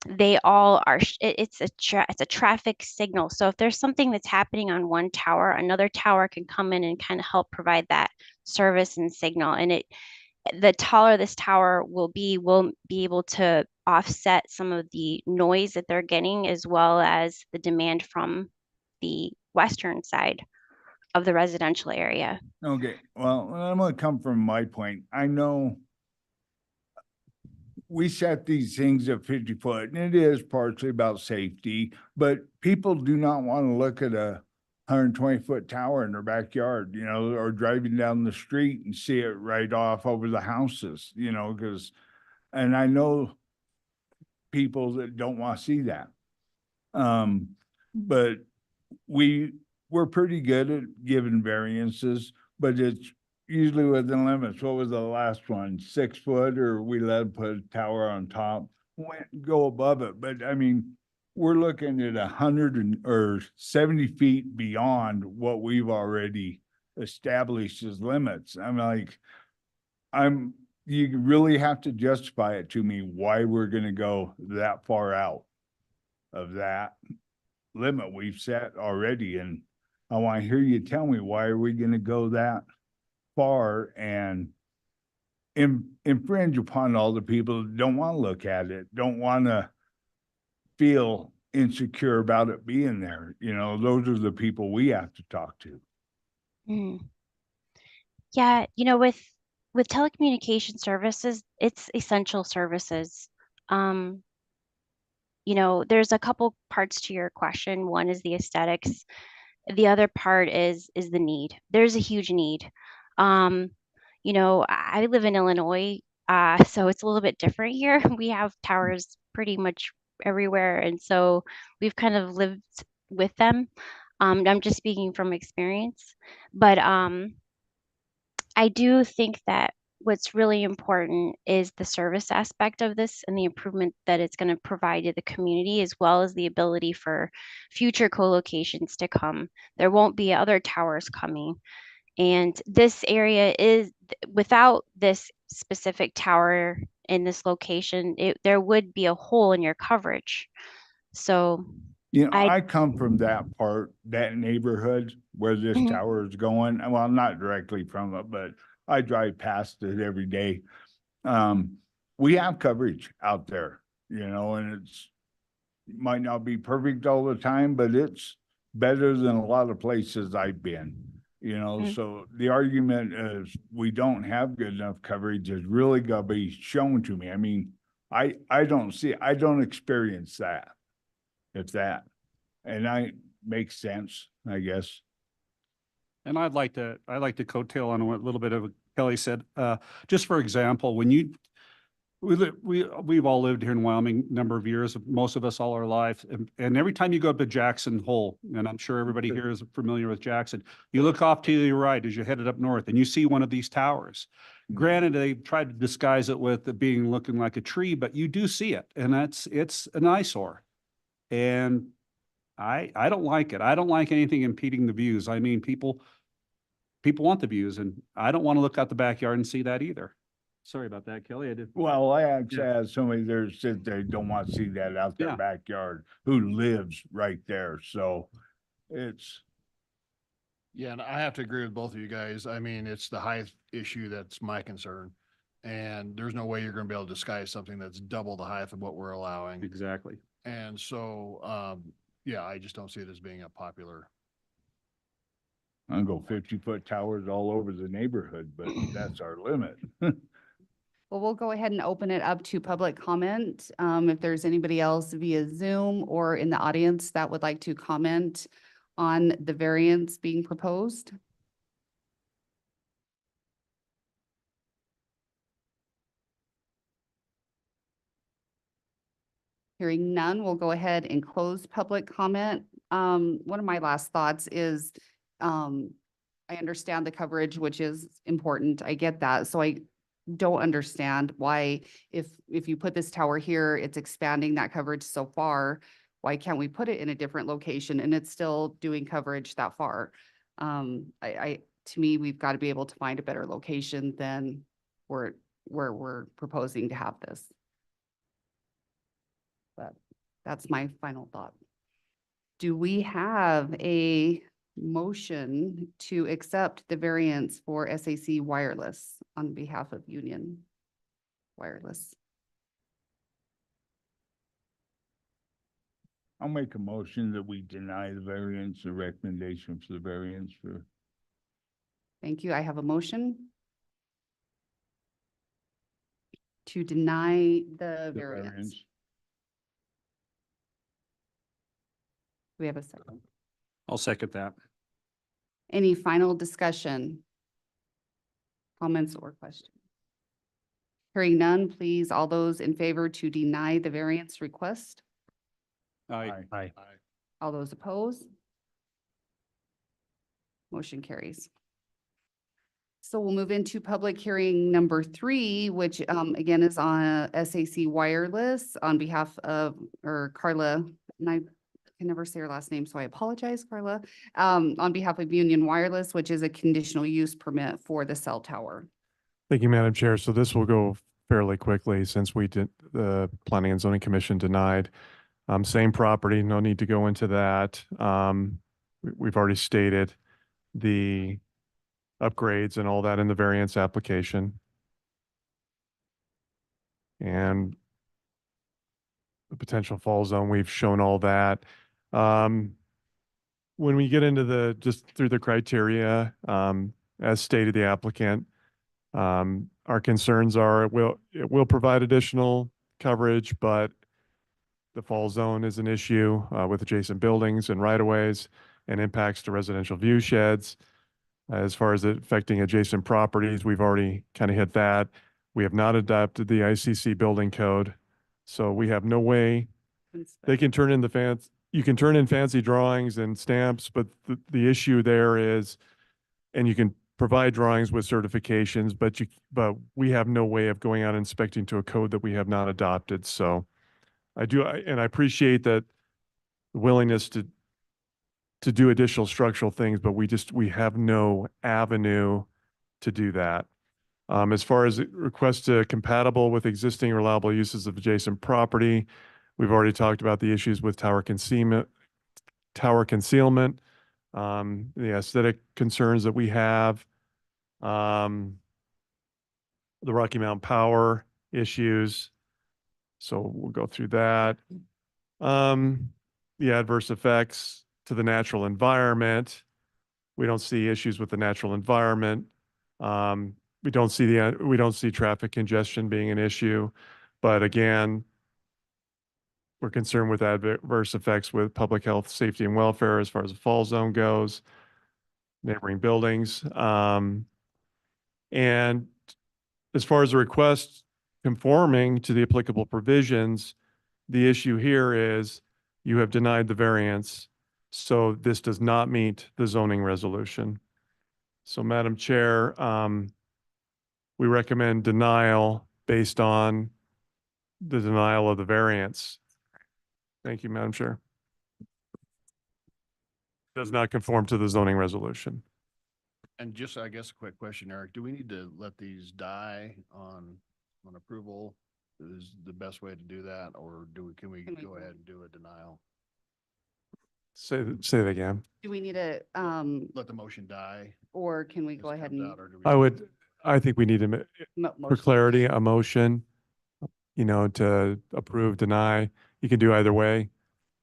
J: they all are, it's a traffic signal. So if there's something that's happening on one tower, another tower can come in and kind of help provide that service and signal. And the taller this tower will be able to offset some of the noise that they're getting, as well as the demand from the western side of the residential area.
K: Okay, well, I'm gonna come from my point. I know we set these things at 50 foot, and it is partially about safety, but people do not want to look at a 120-foot tower in their backyard, you know, or driving down the street and see it right off over the houses, you know, because, and I know people that don't want to see that. But we're pretty good at giving variances, but it's usually within limits. What was the last one? 6 foot, or we let them put a tower on top, go above it. But I mean, we're looking at 100 or 70 feet beyond what we've already established as limits. I'm like, you really have to justify it to me why we're gonna go that far out of that limit we've set already. And I want to hear you tell me, why are we gonna go that far and infringe upon all the people that don't want to look at it, don't want to feel insecure about it being there? You know, those are the people we have to talk to.
J: Yeah, you know, with telecommunication services, it's essential services. You know, there's a couple parts to your question. One is the aesthetics. The other part is the need. There's a huge need. You know, I live in Illinois, so it's a little bit different here. We have towers pretty much everywhere, and so we've kind of lived with them. I'm just speaking from experience, but I do think that what's really important is the service aspect of this and the improvement that it's going to provide to the community, as well as the ability for future co-locations to come. There won't be other towers coming. And this area is, without this specific tower in this location, there would be a hole in your coverage. So
K: You know, I come from that part, that neighborhood where this
J: Mhm.
K: tower is going. Well, not directly from it, but I drive past it every day. We have coverage out there, you know, and it's might not be perfect all the time, but it's better than a lot of places I've been, you know.
J: Mhm.
K: So the argument is we don't have good enough coverage is really gonna be shown to me. I mean, I don't experience that. It's that. And makes sense, I guess.
H: And I'd like to coattail on what a little bit of what Kelly said. Just for example, when we've all lived here in Wyoming a number of years, most of us all our life. And every time you go up to Jackson Hole, and I'm sure everybody here is familiar with Jackson, you look off to your right as you're headed up north and you see one of these towers. Granted, they tried to disguise it with it being looking like a tree, but you do see it, and it's an eyesore. And I don't like it. I don't like anything impeding the views. I mean, people want the views, and I don't want to look out the backyard and see that either. Sorry about that, Kelly. I did.
K: Well, I actually had somebody there said they don't want to see that out their
H: Yeah.
K: backyard who lives right there. So it's,
I: Yeah, and I have to agree with both of you guys. I mean, it's the height issue that's my concern. And there's no way you're gonna be able to disguise something that's double the height of what we're allowing.
H: Exactly.
I: And so, yeah, I just don't see it as being a popular.
K: I'll go 50-foot towers all over the neighborhood, but that's our limit.
D: Well, we'll go ahead and open it up to public comment. If there's anybody else via Zoom or in the audience that would like to comment on the variance being proposed. Hearing none, we'll go ahead and close public comment. One of my last thoughts is, I understand the coverage, which is important. I get that. So I don't understand why if you put this tower here, it's expanding that coverage so far. Why can't we put it in a different location and it's still doing coverage that far? To me, we've got to be able to find a better location than where we're proposing to have this. But that's my final thought. Do we have a motion to accept the variance for SAC Wireless on behalf of Union Wireless?
K: I'll make a motion that we deny the variance, the recommendation for the variance for.
D: Thank you. I have a motion to deny the
K: the
D: variance. Do we have a second?
H: I'll second that.
D: Any final discussion? Comments or questions? Hearing none, please, all those in favor to deny the variance request?
H: Aye.
E: Aye.
D: All those opposed? Motion carries. So we'll move into public hearing number 3, which again is on SAC Wireless on behalf of, or Carla, and I can never say her last name, so I apologize, Carla. On behalf of Union Wireless, which is a conditional use permit for the cell tower.
F: Thank you, Madam Chair. So this will go fairly quickly since the Planning and Zoning Commission denied. Same property, no need to go into that. We've already stated the upgrades and all that in the variance application. And the potential fall zone, we've shown all that. When we get into just through the criteria, as stated, the applicant, our concerns are it will provide additional coverage, but the fall zone is an issue with adjacent buildings and right-of-ways and impacts to residential view sheds. As far as it affecting adjacent properties, we've already kind of hit that. We have not adopted the ICC building code. So we have no way they can turn in you can turn in fancy drawings and stamps, but the issue there is, and you can provide drawings with certifications, but we have no way of going out and inspecting to a code that we have not adopted. So I appreciate that willingness to do additional structural things, but we have no avenue to do that. As far as requests to compatible with existing or allowable uses of adjacent property, we've already talked about the issues with tower concealment, the aesthetic concerns that we have, the Rocky Mountain Power issues. So we'll go through that. The adverse effects to the natural environment. We don't see issues with the natural environment. We don't see traffic congestion being an issue, but again, we're concerned with adverse effects with public health, safety, and welfare as far as the fall zone goes, neighboring buildings. And as far as the request conforming to the applicable provisions, the issue here is you have denied the variance, so this does not meet the zoning resolution. So, Madam Chair, we recommend denial based on the denial of the variance. Thank you, Madam Chair. Does not conform to the zoning resolution.
I: And just, I guess, a quick question, Eric, do we need to let these die on approval? Is the best way to do that, or can we go ahead and do a denial?
F: Say that again.
D: Do we need a,
I: Let the motion die?
D: or can we go
I: Just
D: ahead
I: comes
D: and?
I: out, or do we-
F: I think we need to, for
D: Motion.
F: clarity, a motion, to approve, deny. You can do either way.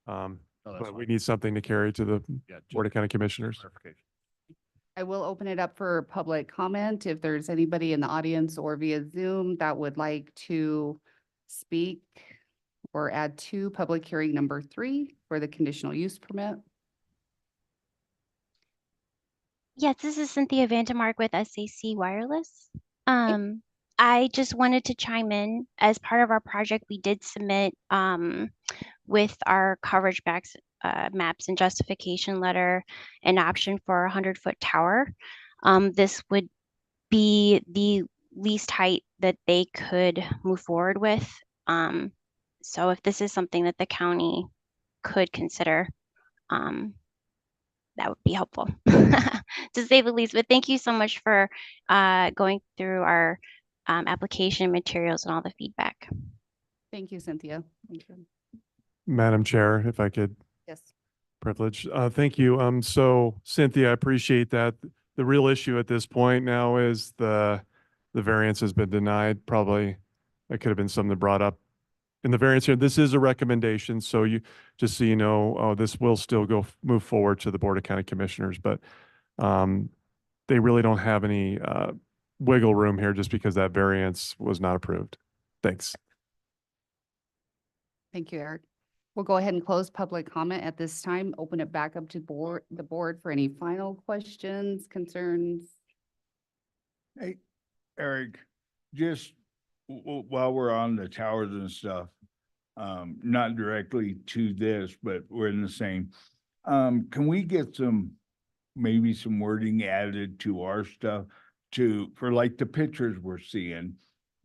I: No, that's
F: But we
I: fine.
F: need something to carry to the
I: Yeah,
F: Board of
I: just
F: County Commissioners.
I: clarification.
D: I will open it up for public comment. If there's anybody in the audience or via Zoom that would like to speak or add to public hearing number 3 for the conditional use permit.
J: Yes, this is Cynthia Vandemark with SAC Wireless. I just wanted to chime in. As part of our project, we did submit with our coverage maps and justification letter an option for a 100-foot tower. This would be the least height that they could move forward with. So if this is something that the county could consider, that would be helpful to say the least. But thank you so much for going through our application materials and all the feedback.
D: Thank you, Cynthia. Thank you.
F: Madam Chair, if I could
D: Yes.
F: privilege. Thank you. So Cynthia, I appreciate that. The real issue at this point now is the variance has been denied. Probably that could have been something brought up in the variance here. This is a recommendation, so you, just so you know, this will still move forward to the Board of County Commissioners, but they really don't have any wiggle room here just because that variance was not approved. Thanks.
D: Thank you, Eric. We'll go ahead and close public comment at this time. Open it back up to the board for any final questions, concerns.
K: Hey, Eric, just while we're on the towers and stuff, not directly to this, but we're in the same. Can we get maybe some wording added to our stuff for like the pictures we're seeing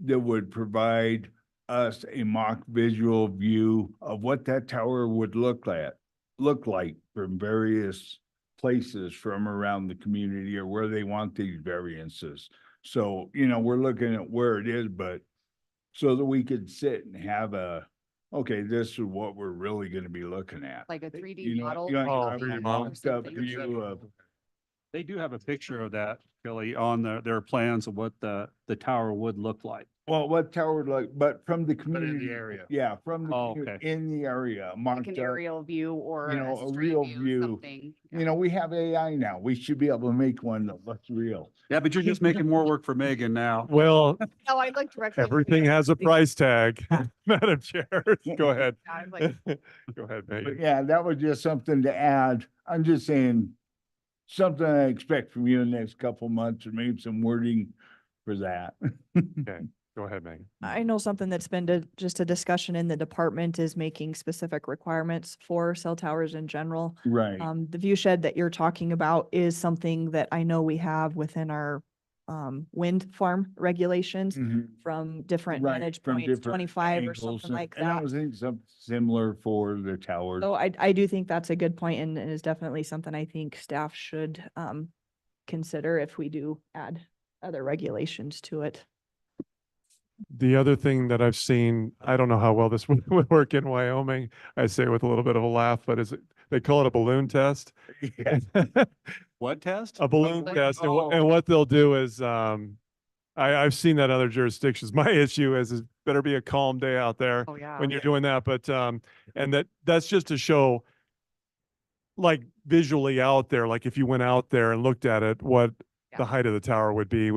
K: that would provide us a mock visual view of what that tower would look like from various places from around the community or where they want these variances. So, we're looking at where it is, but so that we could sit and have okay, this is what we're really gonna be looking at.
D: Like a 3D model.
F: Oh, 3D model.
K: Mocked up view of,
H: They do have a picture of that, Billy, on their plans of what the tower would look like.
K: well, what tower but from the
I: But in
K: community.
I: the area.
K: Yeah, from the,
H: Oh, okay.
K: in the area,
D: Like
K: mocked
D: an
K: up.
D: aerial view or
K: a
D: street
K: real view.
D: something.
K: We have AI now. We should be able to make one that looks real.
H: Yeah, but you're just making more work for Megan now.
F: Well,
D: No, I looked directly.
F: everything has a price tag, Madam Chair. Go ahead.
D: I was like,
F: Go ahead,
K: But
F: Megan.
K: yeah, that was just something to add. I'm just saying, something I expect from you in the next couple months, or maybe some wording for that.
F: Okay, go ahead, Megan.
G: I know something that's been just a discussion in the department is making specific requirements for cell towers in general.
K: Right.
G: The view shed that you're talking about is something that I know we have within our wind farm regulations
K: Mhm.
G: from different
K: Right,
G: vantage
K: from
G: points,
K: different
G: 25 or
K: angles
G: something like
K: And I
G: that.
K: was thinking something similar for the towers.
G: So I do think that's a good point and is definitely something I think staff should consider if we do add other regulations to it.
F: The other thing that I've seen, I don't know how well this would work in Wyoming. I say it with a little bit of a laugh, but they call it a balloon test.
K: Yeah.
H: What test?
F: A balloon
D: Balloon-
F: test, and what they'll do is, I've seen that in other jurisdictions. My issue is better be a calm day out there
D: oh, yeah.
F: when you're doing that, but, and that's just to show like visually out there, like if you went out there and looked at it, what
D: Yeah.
F: the height of the tower would be.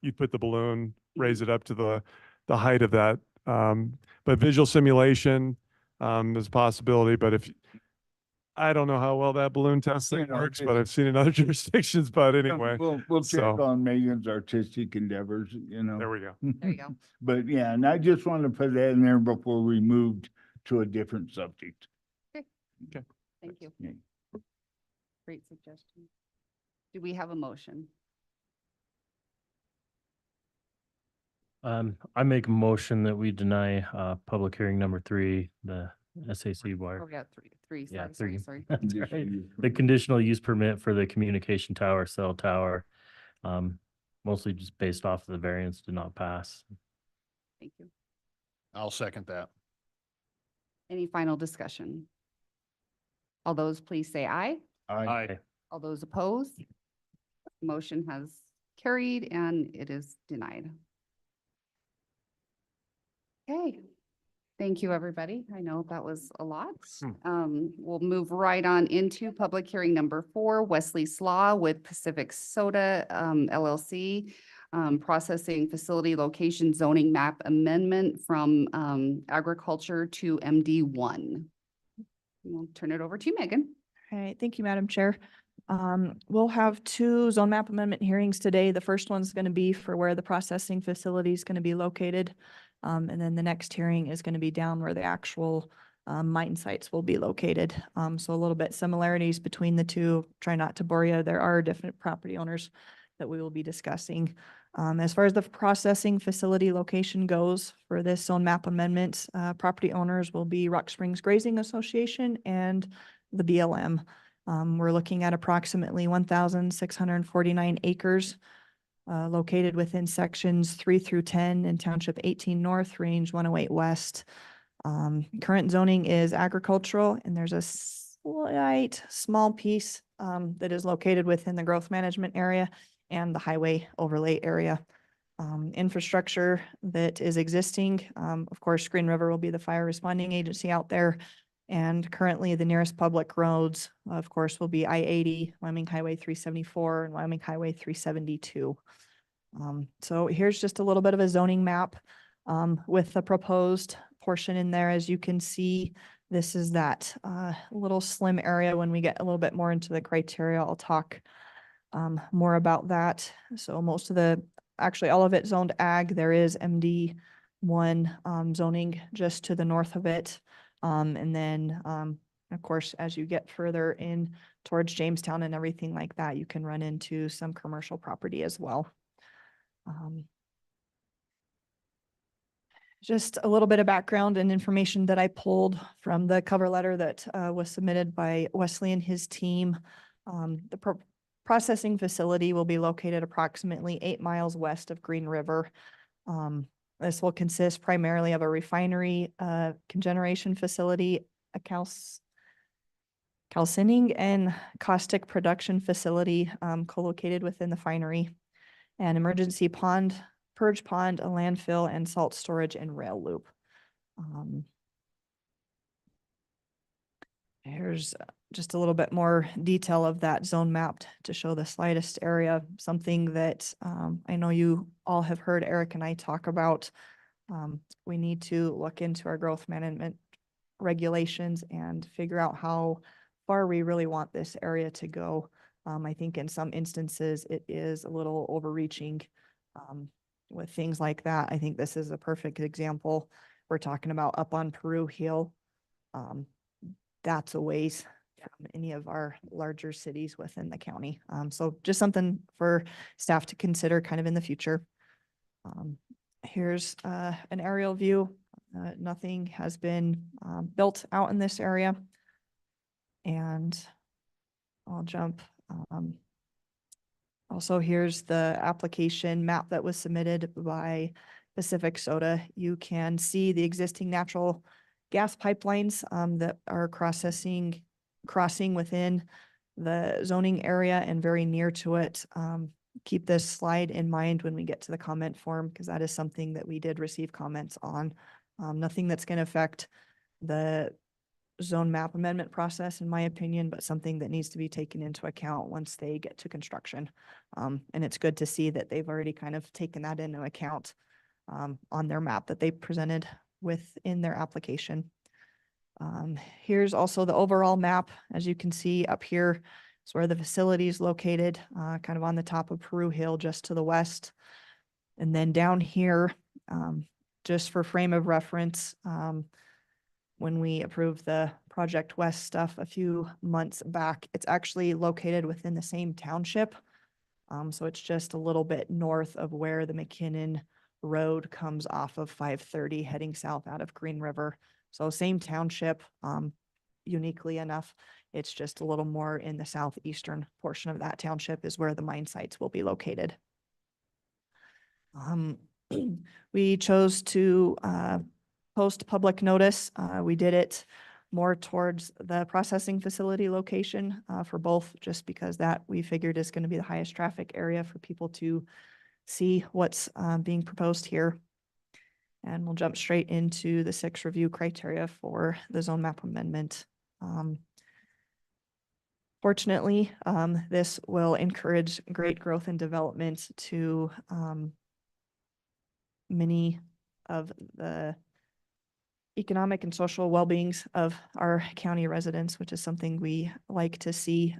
F: You'd put the balloon, raise it up to the height of that. But visual simulation, is a possibility, but I don't know how well that balloon test thing works, but I've seen in other jurisdictions, but anyway,
K: We'll check
F: so-
K: on Megan's artistic endeavors,
F: there we go.
D: There you go.
K: But yeah, and I just wanted to put that in there before we moved to a different subject.
D: Thank you.
K: Yeah.
D: Great suggestion. Do we have a motion?
E: I make a motion that we deny public hearing number 3, the SAC wire.
D: Oh, yeah, three,
E: Yeah,
D: sorry.
E: 3. That's
K: Conditional
E: right.
K: use
E: The
K: permit.
E: conditional use permit for the communication tower, cell tower, mostly just based off of the variance did not pass.
D: Thank you.
I: I'll second that.
D: Any final discussion? All those please say aye.
H: Aye.
D: All those opposed? Motion has carried and it is denied. Okay, thank you, everybody. I know that was a lot. We'll move right on into public hearing number 4, Wesley Slaw with Pacific Soda LLC. Processing facility location zoning map amendment from agriculture to MD1. We'll turn it over to you, Megan.
G: All right, thank you, Madam Chair. We'll have two zone map amendment hearings today. The first one's going to be for where the processing facility is going to be located. And then the next hearing is going to be down where the actual mine sites will be located. So a little bit similarities between the two. Try not to bore you. There are different property owners that we will be discussing. As far as the processing facility location goes for this zone map amendment, property owners will be Rock Springs Grazing Association and the BLM. We're looking at approximately 1,649 acres located within sections 3 through 10 in Township 18 North, Range 108 West. Current zoning is agricultural, and there's a slight small piece that is located within the growth management area and the highway overlay area. Infrastructure that is existing, of course, Green River will be the fire responding agency out there. And currently the nearest public roads, of course, will be I-80, Wyoming Highway 374, and Wyoming Highway 372. So here's just a little bit of a zoning map with the proposed portion in there. As you can see, this is that little slim area. When we get a little bit more into the criteria, I'll talk more about that. So most of actually all of it zoned ag. There is MD1 zoning just to the north of it. And then, of course, as you get further in towards Jamestown and everything like that, you can run into some commercial property as well. Just a little bit of background and information that I pulled from the cover letter that was submitted by Wesley and his team. The processing facility will be located approximately 8 miles west of Green River. This will consist primarily of a refinery, cogeneration facility, a calcining and caustic production facility co-located within the finery, an emergency pond, purge pond, a landfill, and salt storage and rail loop. Here's just a little bit more detail of that zone mapped to show the slightest area, something that I know you all have heard Eric and I talk about. We need to look into our growth management regulations and figure out how far we really want this area to go. I think in some instances it is a little overreaching with things like that. I think this is a perfect example. We're talking about up on Peru Hill. That's a ways from any of our larger cities within the county. So just something for staff to consider kind of in the future. Here's an aerial view. Nothing has been built out in this area. And I'll jump. Also, here's the application map that was submitted by Pacific Soda. You can see the existing natural gas pipelines that are crossing within the zoning area and very near to it. Keep this slide in mind when we get to the comment form, because that is something that we did receive comments on. Nothing that's going to affect the zone map amendment process, in my opinion, but something that needs to be taken into account once they get to construction. And it's good to see that they've already kind of taken that into account on their map that they presented within their application. Here's also the overall map. As you can see up here, it's where the facility is located, kind of on the top of Peru Hill, just to the west. And then down here, just for frame of reference, when we approved the Project West stuff a few months back, it's actually located within the same township. So it's just a little bit north of where the McKinnon Road comes off of 530 heading south out of Green River. So same township, uniquely enough, it's just a little more in the southeastern portion of that township is where the mine sites will be located. We chose to post public notice. We did it more towards the processing facility location for both, just because that we figured is going to be the highest traffic area for people to see what's being proposed here. And we'll jump straight into the 6 review criteria for the zone map amendment. Fortunately, this will encourage great growth and development to many of the economic and social well-beings of our county residents, which is something we like to see.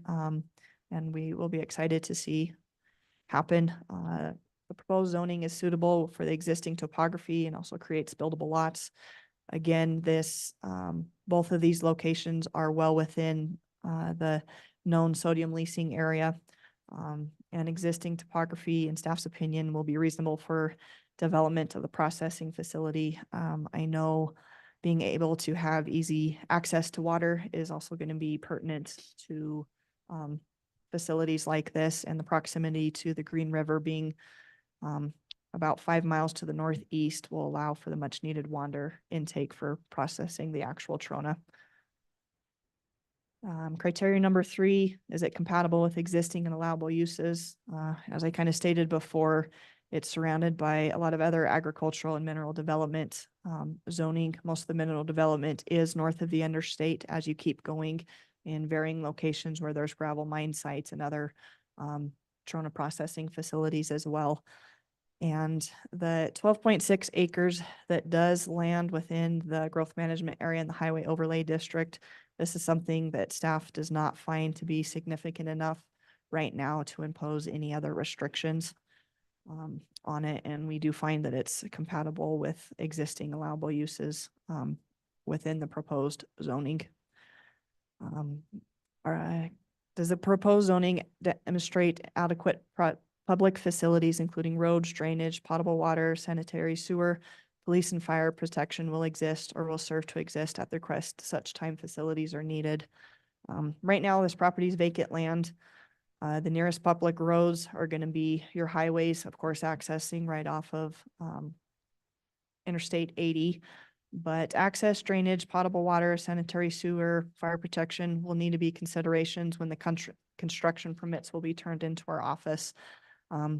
G: and we will be excited to see happen. The proposed zoning is suitable for the existing topography and also creates buildable lots. Again, both of these locations are well within the known sodium leasing area. And existing topography, in staff's opinion, will be reasonable for development of the processing facility. I know being able to have easy access to water is also going to be pertinent to facilities like this, and the proximity to the Green River being about 5 miles to the northeast will allow for the much needed water intake for processing the actual trona. Criteria number 3, is it compatible with existing and allowable uses? As I kind of stated before, it's surrounded by a lot of other agricultural and mineral development zoning. Most of the mineral development is north of the interstate as you keep going in varying locations where there's gravel mine sites and other trona processing facilities as well. And the 12.6 acres that does land within the growth management area in the highway overlay district, this is something that staff does not find to be significant enough right now to impose any other restrictions on it. And we do find that it's compatible with existing allowable uses within the proposed zoning. Does the proposed zoning demonstrate adequate public facilities, including roads, drainage, potable water, sanitary sewer, police and fire protection will exist or will serve to exist at the request such time facilities are needed? Right now, this property is vacant land. The nearest public roads are going to be your highways, of course, accessing right off of Interstate 80. But access, drainage, potable water, sanitary sewer, fire protection will need to be considerations when the construction permits will be turned into our office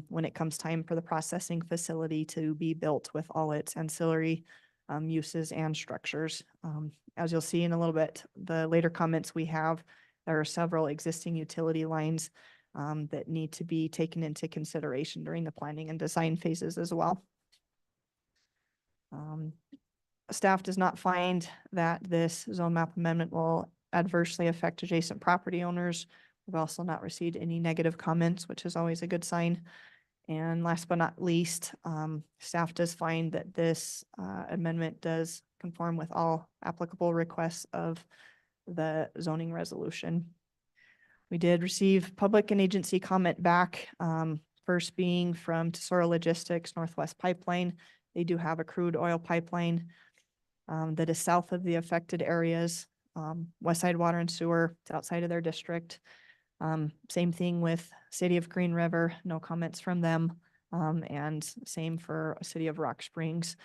G: when it comes time for the processing facility to be built with all its ancillary uses and structures. As you'll see in a little bit, the later comments we have, there are several existing utility lines that need to be taken into consideration during the planning and design phases as well. Staff does not find that this zone map amendment will adversely affect adjacent property owners. We've also not received any negative comments, which is always a good sign. And last but not least, staff does find that this amendment does conform with all applicable requests of the zoning resolution. We did receive public and agency comment back, first being from Tesoro Logistics Northwest Pipeline. They do have a crude oil pipeline that is south of the affected areas. Westside Water and Sewer, it's outside of their district. Same thing with City of Green River, no comments from them. And same for City of Rock Springs.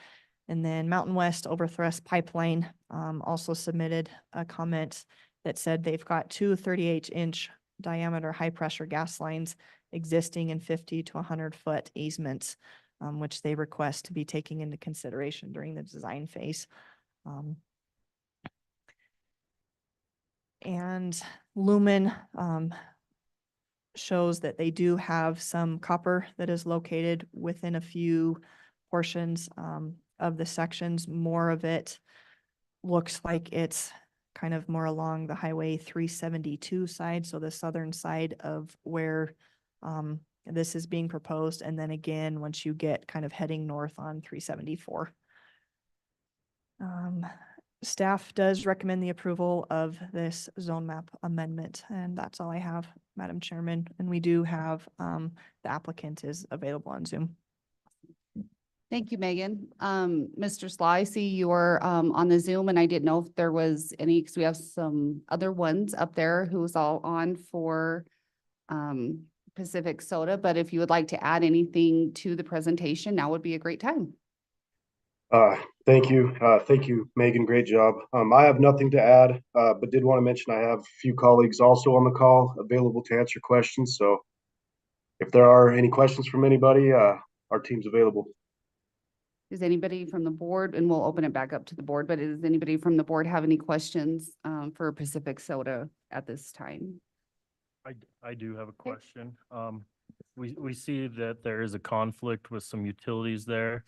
G: And then Mountain West Overthrust Pipeline also submitted a comment that said they've got 2 38-inch diameter high pressure gas lines existing in 50 to 100-foot easements, which they request to be taken into consideration during the design phase. And Lumen shows that they do have some copper that is located within a few portions of the sections. More of it looks like it's kind of more along the Highway 372 side, so the southern side of where this is being proposed. And then again, once you get kind of heading north on 374. Staff does recommend the approval of this zone map amendment, and that's all I have, Madam Chairman. And we do have the applicant is available on Zoom.
D: Thank you, Megan. Mr. Sly, I see you're on the Zoom, and I didn't know if there was any, because we have some other ones up there who's all on for Pacific Soda, but if you would like to add anything to the presentation, now would be a great time.
A: Thank you. Thank you, Megan. Great job. I have nothing to add, but did want to mention I have a few colleagues also on the call available to answer questions. So if there are any questions from anybody, our team's available.
D: Does anybody from the board, and we'll open it back up to the board, but does anybody from the board have any questions for Pacific Soda at this time?
E: I do have a question. We see that there is a conflict with some utilities there.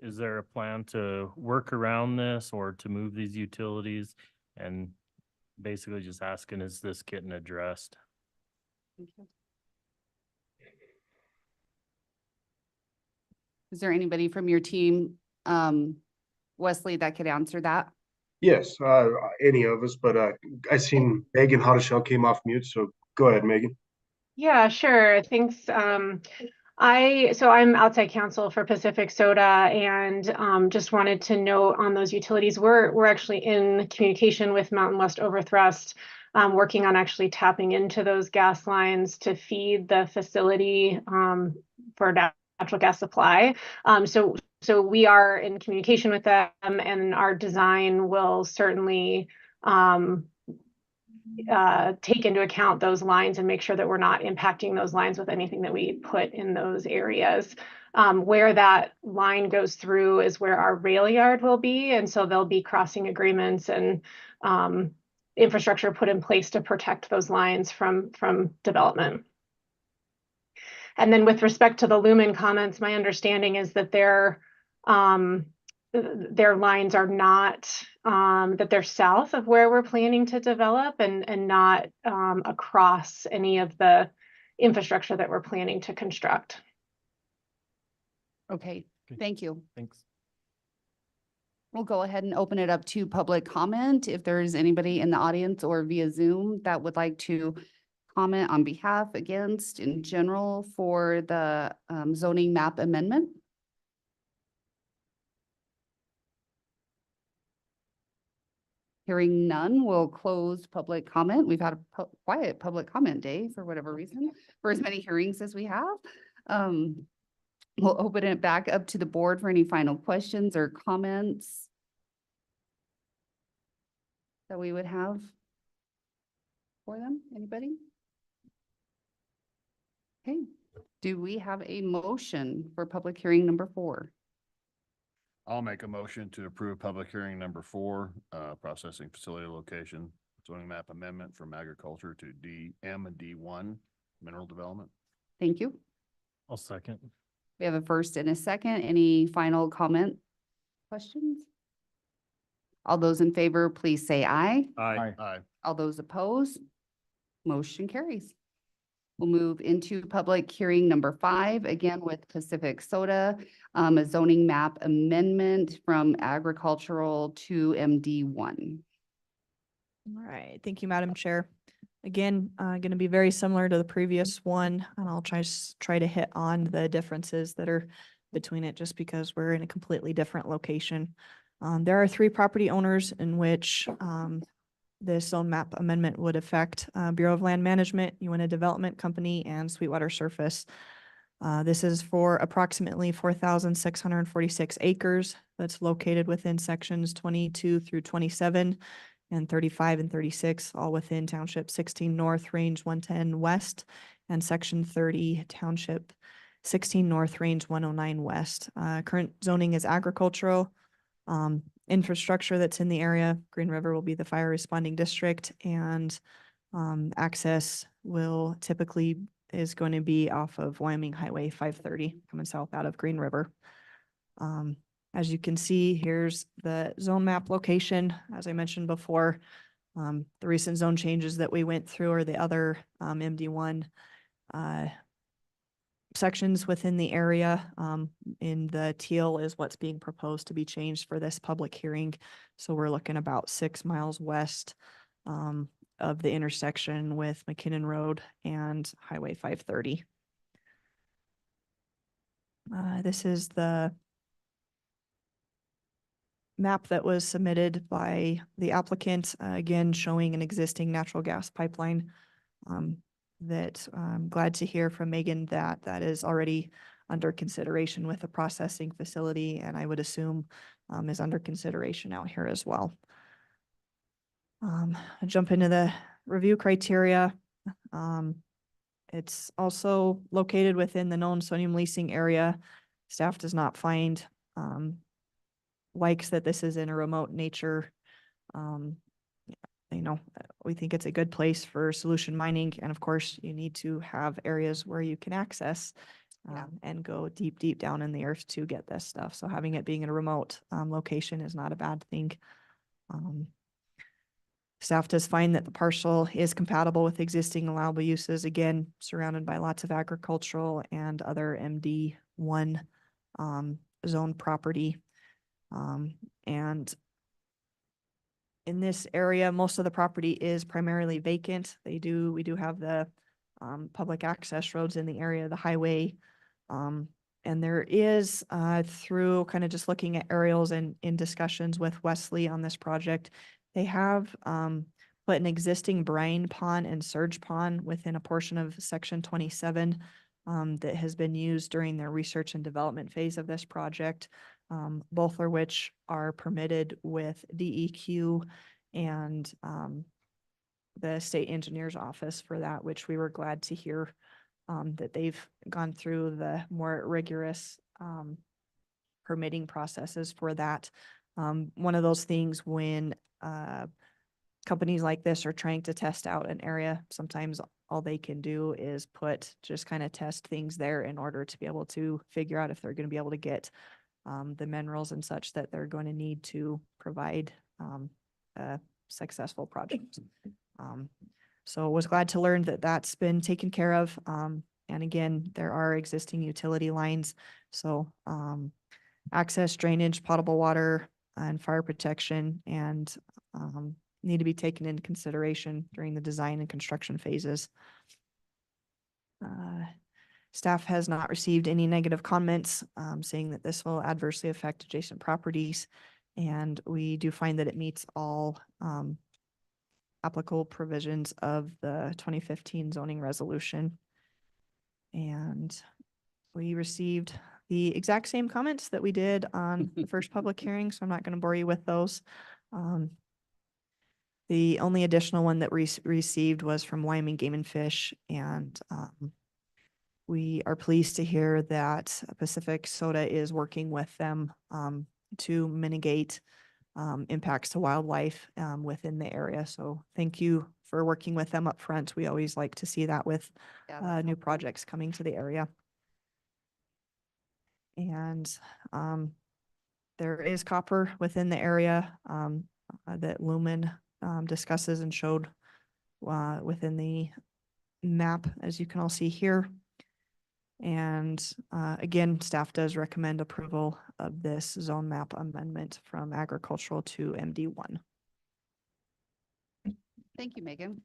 E: Is there a plan to work around this or to move these utilities? And basically just asking, is this getting addressed?
D: Thank you. Is there anybody from your team, Wesley, that could answer that?
A: Yes, any of us, but I seen Megan Hottishell came off mute, so go ahead, Megan.
L: Yeah, sure. Thanks. I'm outside counsel for Pacific Soda and just wanted to note on those utilities, we're actually in communication with Mountain West Overthrust, working on actually tapping into those gas lines to feed the facility for natural gas supply. So we are in communication with them, and our design will certainly take into account those lines and make sure that we're not impacting those lines with anything that we put in those areas. Where that line goes through is where our rail yard will be, and so there'll be crossing agreements and infrastructure put in place to protect those lines from development. And then with respect to the Lumen comments, my understanding is that their lines are not, that they're south of where we're planning to develop and not across any of the infrastructure that we're planning to construct.
D: Okay,
E: Okay.
D: thank you.
E: Thanks.
D: We'll go ahead and open it up to public comment. If there's anybody in the audience or via Zoom that would like to comment on behalf, against, in general for the zoning map amendment. Hearing none, we'll close public comment. We've had a quiet public comment day for whatever reason, for as many hearings as we have. We'll open it back up to the board for any final questions or comments that we would have for them. Anybody? Okay, do we have a motion for public hearing number 4?
I: I'll make a motion to approve public hearing number 4, processing facility location, zoning map amendment from agriculture to DM and D1 mineral development.
D: Thank you.
E: I'll second.
D: We have a first and a second. Any final comment, questions? All those in favor, please say aye.
I: Aye. Aye.
D: All those opposed, motion carries. We'll move into public hearing number 5, again with Pacific Soda, a zoning map amendment from agricultural to MD1.
G: All right, thank you, Madam Chair. Again, going to be very similar to the previous one, and I'll try to hit on the differences that are between it just because we're in a completely different location. There are 3 property owners in which this zone map amendment would affect Bureau of Land Management, Uinta Development Company, and Sweetwater Surface. This is for approximately 4,646 acres that's located within sections 22 through 27 and 35 and 36, all within Township 16 North, Range 110 West, and Section 30, Township 16 North, Range 109 West. Current zoning is agricultural. Infrastructure that's in the area, Green River will be the fire responding district, and access will typically is going to be off of Wyoming Highway 530 coming south out of Green River. As you can see, here's the zone map location. As I mentioned before, the recent zone changes that we went through are the other MD1 sections within the area. In the teal is what's being proposed to be changed for this public hearing. So we're looking about 6 miles west of the intersection with McKinnon Road and Highway 530. This is the map that was submitted by the applicant, again, showing an existing natural gas pipeline that I'm glad to hear from Megan that that is already under consideration with a processing facility, and I would assume is under consideration out here as well. I'll jump into the review criteria. It's also located within the known sodium leasing area. Staff does not find likes that this is in a remote nature. We think it's a good place for solution mining. And of course, you need to have areas where you can access and go deep, deep down in the earth to get this stuff. So having it being in a remote location is not a bad thing. Staff does find that the parcel is compatible with existing allowable uses, again, surrounded by lots of agricultural and other MD1 zone property. And in this area, most of the property is primarily vacant. We do have the public access roads in the area, the highway. And there is, through kind of just looking at aerials and in discussions with Wesley on this project, they have put an existing brine pond and surge pond within a portion of section 27 that has been used during their research and development phase of this project. Both of which are permitted with DEQ and the state engineer's office for that, which we were glad to hear that they've gone through the more rigorous permitting processes for that. One of those things when companies like this are trying to test out an area, sometimes all they can do is just kind of test things there in order to be able to figure out if they're going to be able to get the minerals and such that they're going to need to provide a successful project. So was glad to learn that that's been taken care of. And again, there are existing utility lines. So access, drainage, potable water, and fire protection, and need to be taken into consideration during the design and construction phases. Staff has not received any negative comments, saying that this will adversely affect adjacent properties. And we do find that it meets all applicable provisions of the 2015 zoning resolution. And we received the exact same comments that we did on the first public hearing, so I'm not going to bore you with those. The only additional one that we received was from Wyoming Game and Fish, and we are pleased to hear that Pacific Soda is working with them to mitigate impacts to wildlife within the area. So thank you for working with them up front. We always like to see that with new projects coming to the area. And there is copper within the area that Lumen discusses and showed within the map, as you can all see here. And again, staff does recommend approval of this zone map amendment from agricultural to MD1.
D: Thank you, Megan.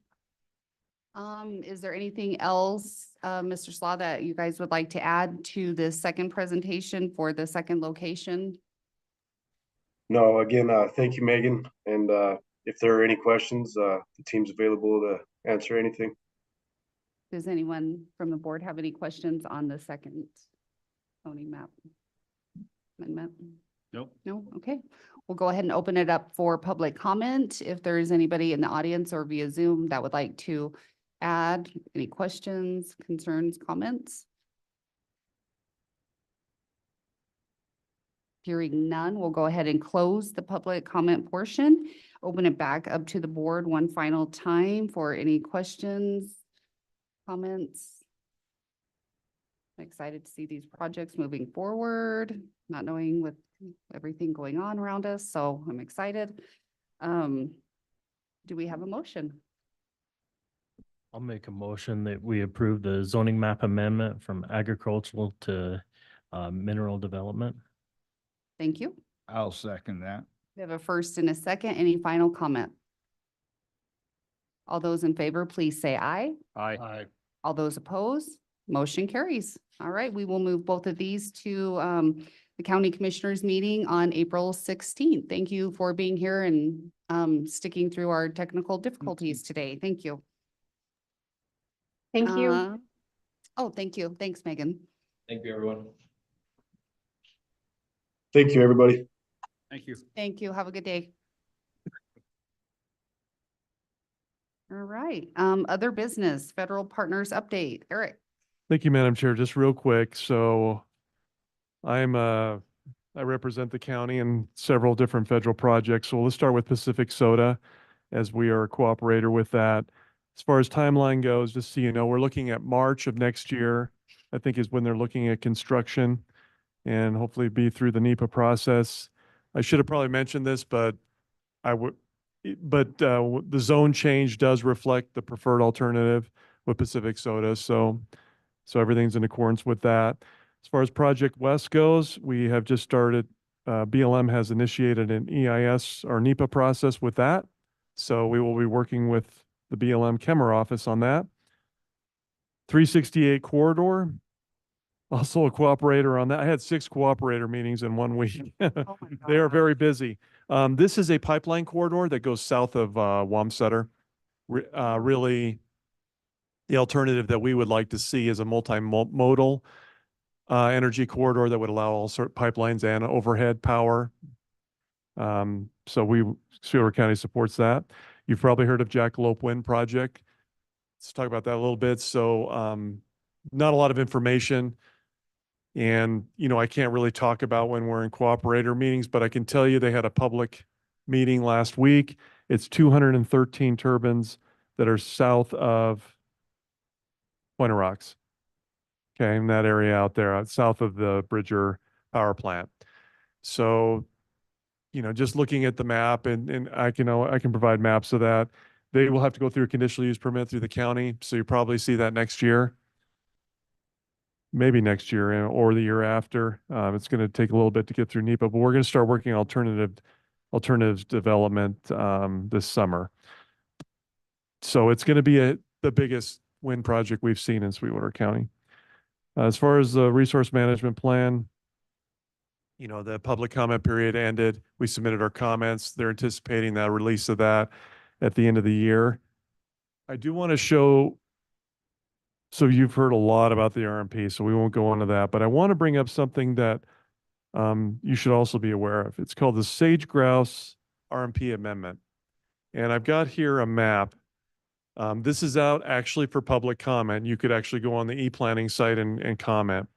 D: Is there anything else, Mr. Slaw, that you guys would like to add to this second presentation for the second location?
A: No, again, thank you, Megan. And if there are any questions, the team's available to answer anything.
D: Does anyone from the board have any questions on the second zoning map amendment?
H: Nope.
D: No? Okay. We'll go ahead and open it up for public comment. If there is anybody in the audience or via Zoom that would like to add any questions, concerns, comments? Hearing none, we'll go ahead and close the public comment portion. Open it back up to the board one final time for any questions, comments. I'm excited to see these projects moving forward, not knowing with everything going on around us, so I'm excited. Do we have a motion?
E: I'll make a motion that we approve the zoning map amendment from agricultural to mineral development.
D: Thank you.
K: I'll second that.
D: We have a first and a second. Any final comment? All those in favor, please say aye.
I: Aye.
D: All those opposed, motion carries. All right, we will move both of these to the county commissioners meeting on April 16th. Thank you for being here and sticking through our technical difficulties today. Thank you.
L: Thank you.
D: Oh, thank you. Thanks, Megan.
M: Thank you, everyone.
A: Thank you, everybody.
H: Thank you.
D: Thank you. Have a good day. All right, other business, federal partners update. Eric.
F: Thank you, Madam Chair. Just real quick. So I represent the county in several different federal projects. So let's start with Pacific Soda, as we are a cooperator with that. As far as timeline goes, just so you know, we're looking at March of next year, I think is when they're looking at construction and hopefully be through the NEPA process. I should have probably mentioned this, but But the zone change does reflect the preferred alternative with Pacific Soda. So everything's in accordance with that. As far as Project West goes, we have just started, BLM has initiated an EIS or NEPA process with that. So we will be working with the BLM Kemmer office on that. 368 corridor, also a cooperator on that. I had 6 cooperator meetings in 1 week. They are very busy. This is a pipeline corridor that goes south of Wamsutter. Really, the alternative that we would like to see is a multimodal energy corridor that would allow all sort of pipelines and overhead power. So Sweetwater County supports that. You've probably heard of Jackalope Wind Project. Let's talk about that a little bit. So not a lot of information. And, I can't really talk about when we're in cooperator meetings, but I can tell you they had a public meeting last week. It's 213 turbines that are south of Point of Rocks. Okay, in that area out there, south of the Bridger power plant. So, just looking at the map and I can provide maps of that. They will have to go through a conditional use permit through the county. So you probably see that next year. Maybe next year or the year after. It's going to take a little bit to get through NEPA, but we're going to start working alternatives development this summer. So it's going to be the biggest wind project we've seen in Sweetwater County. As far as the resource management plan, the public comment period ended. We submitted our comments. They're anticipating that release of that at the end of the year. I do want to show. So you've heard a lot about the RMP, so we won't go into that, but I want to bring up something that you should also be aware of. It's called the Sage Grouse RMP Amendment. And I've got here a map. This is out actually for public comment. You could actually go on the e-planning site and comment.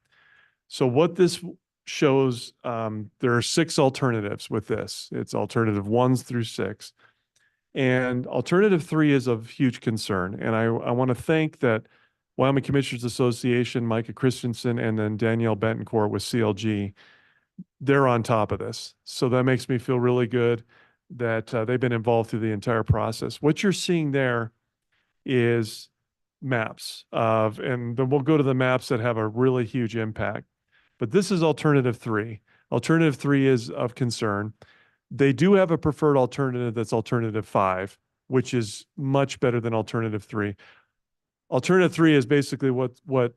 F: So what this shows, there are 6 alternatives with this. It's alternative 1s through 6. And alternative 3 is of huge concern. And I want to thank that Wyoming Commissioners Association, Micah Christensen, and then Danielle Bentoncourt with CLG. They're on top of this. So that makes me feel really good that they've been involved through the entire process. What you're seeing there is maps and then we'll go to the maps that have a really huge impact. But this is alternative 3. Alternative 3 is of concern. They do have a preferred alternative that's alternative 5, which is much better than alternative 3. Alternative 3 is basically what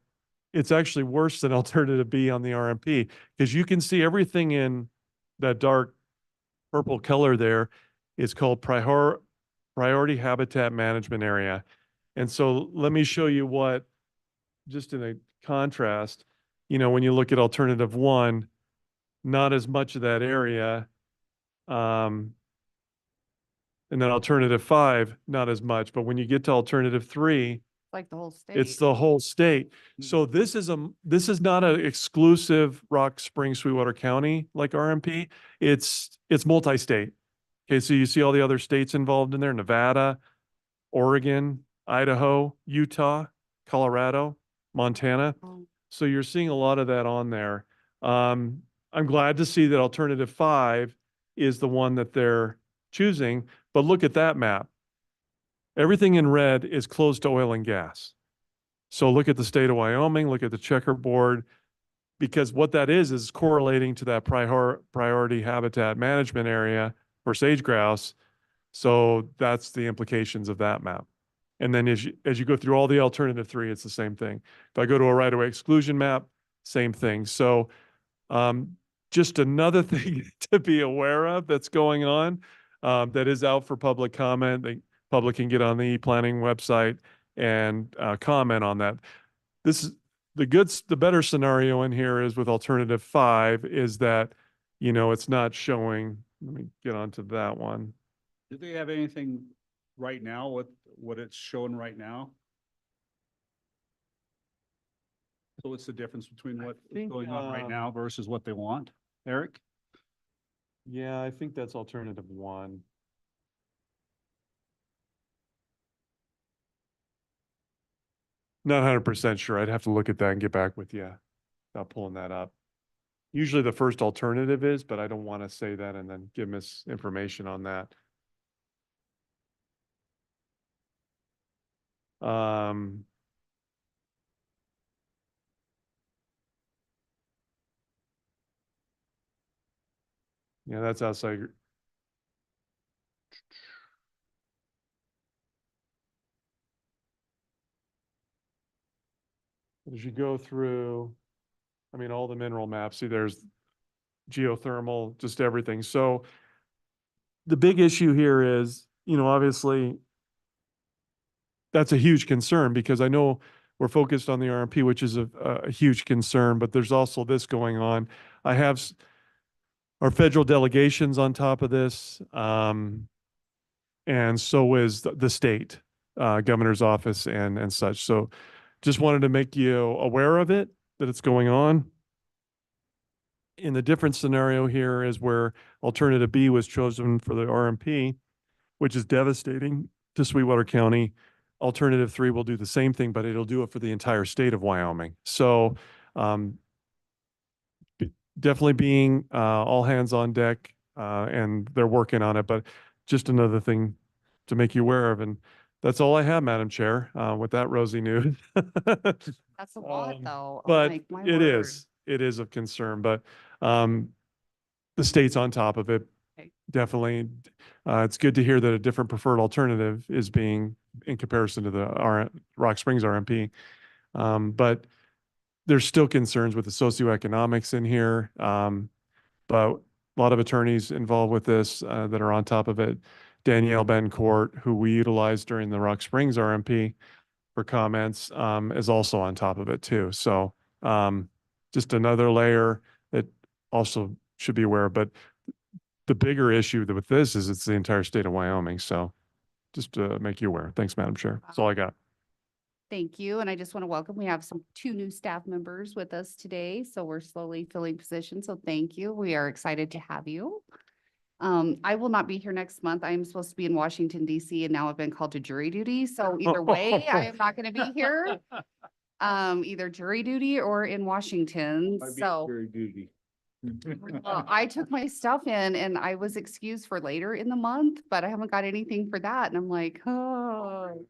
F: it's actually worse than alternative B on the RMP, because you can see everything in that dark purple color there is called priority habitat management area. And so let me show you just in a contrast, when you look at alternative 1, not as much of that area. And then alternative 5, not as much. But when you get to alternative 3,
D: Like the whole state.
F: it's the whole state. So this is not an exclusive Rock Springs, Sweetwater County like RMP. It's multi-state. Okay, so you see all the other states involved in there: Nevada, Oregon, Idaho, Utah, Colorado, Montana.
D: Oh.
F: So you're seeing a lot of that on there. I'm glad to see that alternative 5 is the one that they're choosing, but look at that map. Everything in red is close to oil and gas. So look at the state of Wyoming, look at the checkerboard, because what that is correlating to that priority habitat management area for sage grouse. So that's the implications of that map. And then as you go through all the alternative 3, it's the same thing. If I go to a right-of-way exclusion map, same thing. So just another thing to be aware of that's going on that is out for public comment. The public can get on the e-planning website and comment on that. This is the better scenario in here is with alternative 5 is that, it's not showing. Let me get onto that one.
H: Do they have anything right now with what it's showing right now? So what's the difference between what's going on right now versus what they want, Eric?
F: Yeah, I think that's alternative 1. Not 100% sure. I'd have to look at that and get back with you about pulling that up. Usually the first alternative is, but I don't want to say that and then give misinformation on that. Um, yeah, that's outside. As you go through, I mean, all the mineral maps, see there's geothermal, just everything. So the big issue here is, obviously that's a huge concern because I know we're focused on the RMP, which is a huge concern, but there's also this going on. I have our federal delegations on top of this, and so is the state governor's office and such. So just wanted to make you aware of it, that it's going on. In the different scenario here is where alternative B was chosen for the RMP, which is devastating to Sweetwater County. Alternative 3 will do the same thing, but it'll do it for the entire state of Wyoming. So definitely being all hands on deck, and they're working on it, but just another thing to make you aware of. And that's all I have, Madam Chair, with that rosy news.
D: That's a lot though. Oh
F: But
D: my
F: it
D: word.
F: is of concern, but the state's on top of it.
D: Okay.
F: Definitely. It's good to hear that a different preferred alternative is being in comparison to the Rock Springs RMP. But there's still concerns with the socioeconomics in here. But a lot of attorneys involved with this that are on top of it. Danielle Bencourt, who we utilized during the Rock Springs RMP for comments, is also on top of it too. So just another layer that also should be aware of. But the bigger issue with this is it's the entire state of Wyoming. So just to make you aware. Thanks, Madam Chair. That's all I got.
D: Thank you. And I just want to welcome, we have two new staff members with us today. So we're slowly filling positions. So thank you. We are excited to have you. I will not be here next month. I am supposed to be in Washington, DC, and now I've been called to jury duty. So either way, I am not going to be here. Either jury duty or in Washington. So
K: duty.
D: well, I took my stuff in and I was excused for later in the month, but I haven't got anything for that. And I'm like, oh,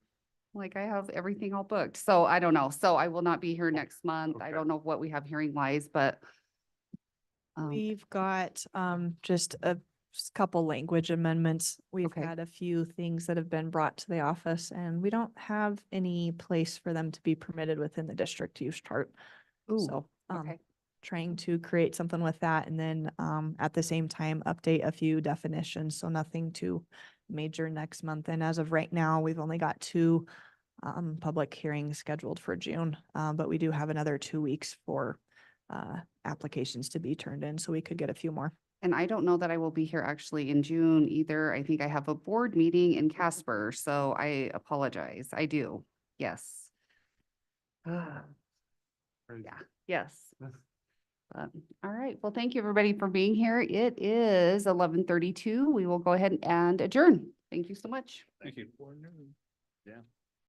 D: like I have everything all booked. So I don't know. So I will not be here next month. I
F: Okay.
D: don't know what we have hearing wise, but
G: We've got just a couple language amendments. We've
D: Okay.
G: had a few things that have been brought to the office and we don't have any place for them to be permitted within the district use chart.
D: ooh,
G: So
D: okay.
G: trying to create something with that and then at the same time update a few definitions. So nothing too major next month. And as of right now, we've only got two public hearings scheduled for June, but we do have another 2 weeks for applications to be turned in, so we could get a few more.
D: And I don't know that I will be here actually in June either. I think I have a board meeting in Casper, so I apologize. I do. Yes. Yeah, yes. All right. Well, thank you everybody for being here. It is 11:32. We will go ahead and adjourn. Thank you so much.
H: Thank you.